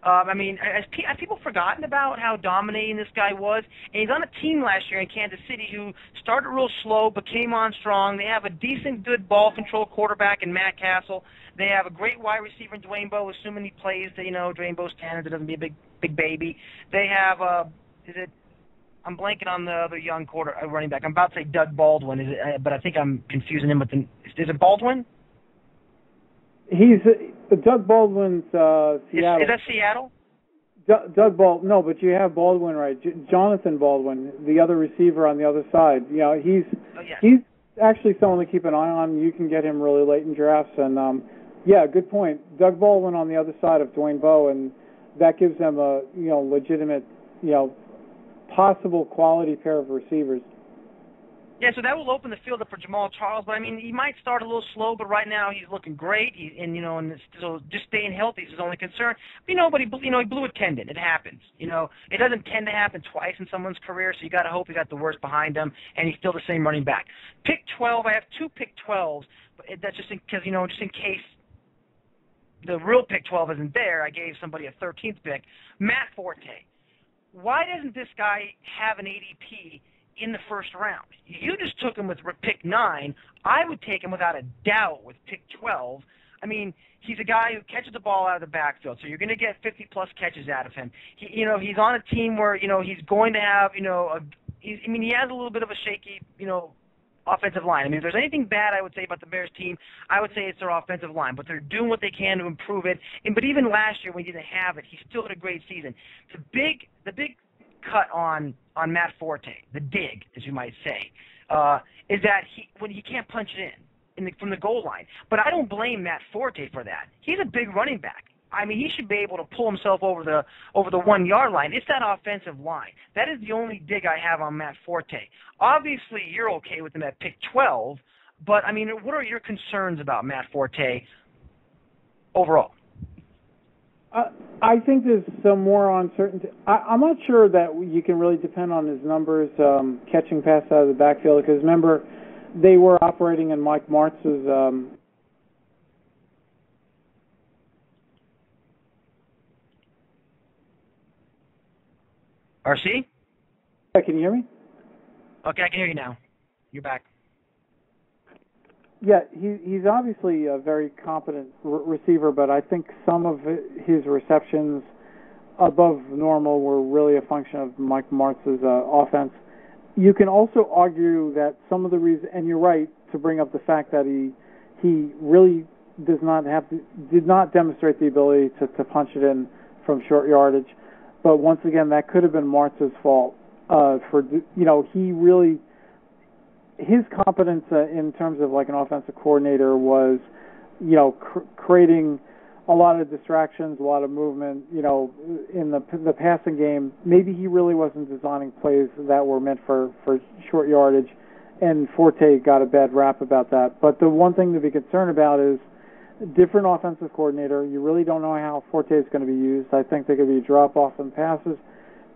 Have people forgotten about how dominating this guy was? And he's on a team last year in Kansas City who started real slow but came on strong. They have a decent, good ball control quarterback in Matt Castle. They have a great wide receiver in Dwayne Bowe, assuming he plays, Dwayne Bowe's standards, it doesn't be a big baby. They have I'm blanking on the other young running back. I'm about to say Doug Baldwin, but I think I'm confusing him with is it Baldwin? He's Doug Baldwin's Seattle. Is that Seattle? Doug Baldwin. No, but you have Baldwin right. Jonathan Baldwin, the other receiver on the other side. He's actually someone to keep an eye on. You can get him really late in drafts, and good point. Doug Baldwin on the other side of Dwayne Bowe, and that gives them a legitimate possible quality pair of receivers. Yeah, so that will open the field up for Jamal Charles. But he might start a little slow, but right now he's looking great. So just staying healthy is his only concern. But he blew a tendon. It happens. It doesn't tend to happen twice in someone's career. So you got to hope he got the worst behind him, and he's still the same running back. Pick 12. I have 2 pick 12s, but that's just because just in case the real pick 12 isn't there. I gave somebody a 13th pick, Matt Forte. Why doesn't this guy have an ADP in the first round? You just took him with pick 9. I would take him without a doubt with pick 12. He's a guy who catches the ball out of the backfield, so you're going to get 50-plus catches out of him. He's on a team where, he's going to have, he has a little bit of a shaky, offensive line. If there's anything bad I would say about the Bears team, I would say it's their offensive line, but they're doing what they can to improve it. But even last year when he didn't have it, he still had a great season. The big cut on Matt Forte, the dig, as you might say, is that he can't punch it in from the goal line. But I don't blame Matt Forte for that. He's a big running back. He should be able to pull himself over the 1-yard line. It's that offensive line. That is the only dig I have on Matt Forte. Obviously, you're okay with him at pick 12, but what are your concerns about Matt Forte overall? I think there's some more uncertainty. I'm not sure that you can really depend on his numbers catching passes out of the backfield, because remember, they were operating in Mike Martz's RC? Can you hear me? Okay, I can hear you now. You're back. Yeah, he's obviously a very competent receiver, but I think some of his receptions above normal were really a function of Mike Martz's offense. You can also argue that some of the reason, and you're right to bring up the fact that he really did not demonstrate the ability to punch it in from short yardage. But once again, that could have been Martz's fault. He really, his competence in terms of like an offensive coordinator was, creating a lot of distractions, a lot of movement, in the passing game. Maybe he really wasn't designing plays that were meant for short yardage, and Forte got a bad rap about that. But the one thing to be concerned about is different offensive coordinator. You really don't know how Forte is going to be used. I think there could be a drop-off in passes.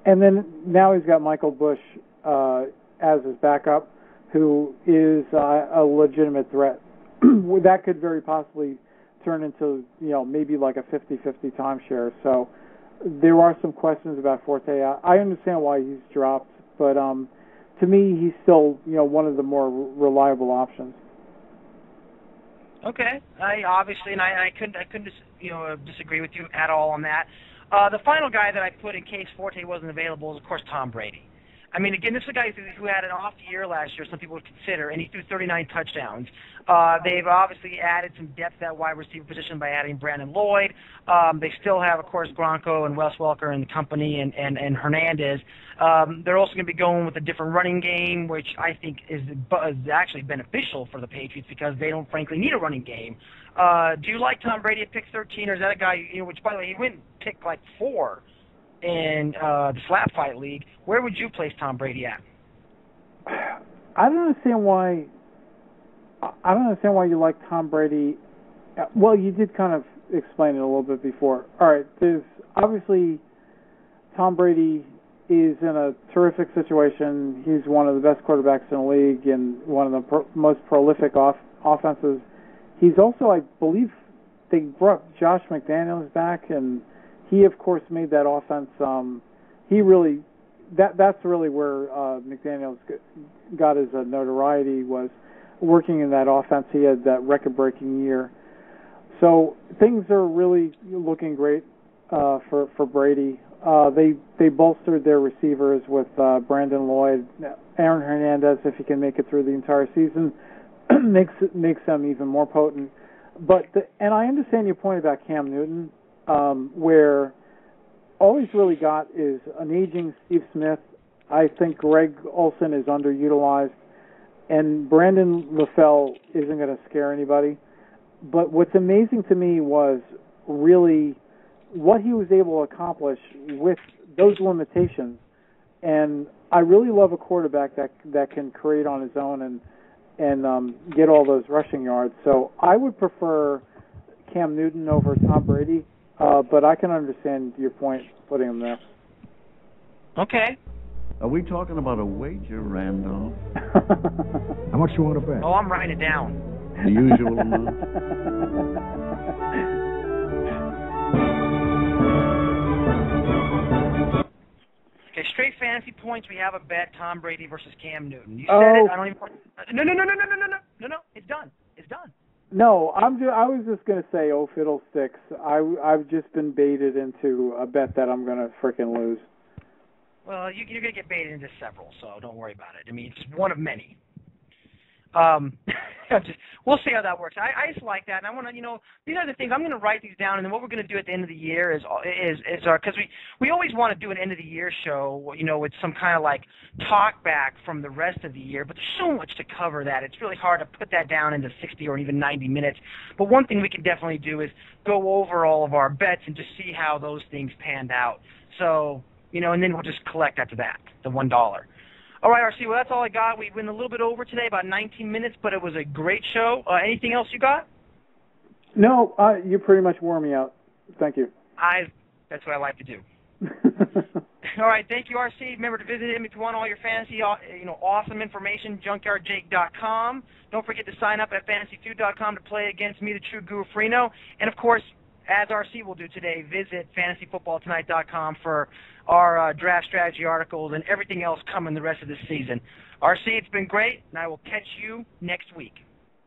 And then now he's got Michael Bush as his backup, who is a legitimate threat. That could very possibly turn into, maybe like a 50-50 timeshare. So there are some questions about Forte. I understand why he's dropped, but to me, he's still, one of the more reliable options. Okay, I couldn't disagree with you at all on that. The final guy that I put in case Forte wasn't available is, of course, Tom Brady. I mean, again, this is a guy who had an off year last year, some people would consider, and he threw 39 touchdowns. They've obviously added some depth at wide receiver position by adding Brandon Lloyd. They still have, of course, Gronko and Wes Welker and company and Hernandez. They're also going to be going with a different running game, which I think is actually beneficial for the Patriots because they don't, frankly, need a running game. Do you like Tom Brady at pick 13, or is that a guy, which, by the way, he went pick like 4 in the Slap Fight League? Where would you place Tom Brady at? I don't understand why you like Tom Brady. Well, you did kind of explain it a little bit before. All right, there's obviously Tom Brady is in a terrific situation. He's one of the best quarterbacks in the league and one of the most prolific offenses. He's also, I believe, they brought Josh McDaniels back, and he, of course, made that offense. That's really where McDaniels got his notoriety, was working in that offense. He had that record-breaking year. So things are really looking great for Brady. They bolstered their receivers with Brandon Lloyd, Aaron Hernandez, if he can make it through the entire season, makes them even more potent. And I understand your point about Cam Newton, where all he's really got is an aging Steve Smith. I think Greg Olsen is underutilized, and Brandon LaFell isn't going to scare anybody. But what's amazing to me was really what he was able to accomplish with those limitations. And I really love a quarterback that can create on his own and get all those rushing yards. So I would prefer Cam Newton over Tom Brady, but I can understand your point putting him there. Okay. Are we talking about a wager, Randolph? How much you want to bet? Oh, I'm writing it down. The usual amount? Okay, straight fantasy points. We have a bet: Tom Brady versus Cam Newton. You said it. I don't even. No. It's done. It's done. No, I was just going to say, oh, fiddlesticks. I've just been baited into a bet that I'm going to frickin' lose. Well, you're going to get baited into several, so don't worry about it. I mean, it's one of many. We'll see how that works. I just like that, and I want to, these are the things. I'm going to write these down, and then what we're going to do at the end of the year is our, because we always want to do an end of the year show, with some kind of like talk back from the rest of the year. But there's so much to cover that it's really hard to put that down into 60 or even 90 minutes. But one thing we can definitely do is go over all of our bets and just see how those things panned out. So, and then we'll just collect after that, the $1. All right, RC, well, that's all I got. We went a little bit over today, about 19 minutes, but it was a great show. Anything else you got? No, you pretty much wore me out. Thank you. That's what I like to do. All right, thank you, RC. Remember to visit him if you want all your fantasy, awesome information, junkyardjake.com. Don't forget to sign up at fantasyfeud.com to play against me, the true Guru Farino. And, of course, as RC will do today, visit fantasyfootballtonight.com for our draft strategy articles and everything else coming the rest of this season. RC, it's been great, and I will catch you next week.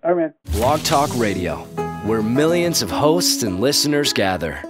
All right, man. Blog Talk Radio, where millions of hosts and listeners gather.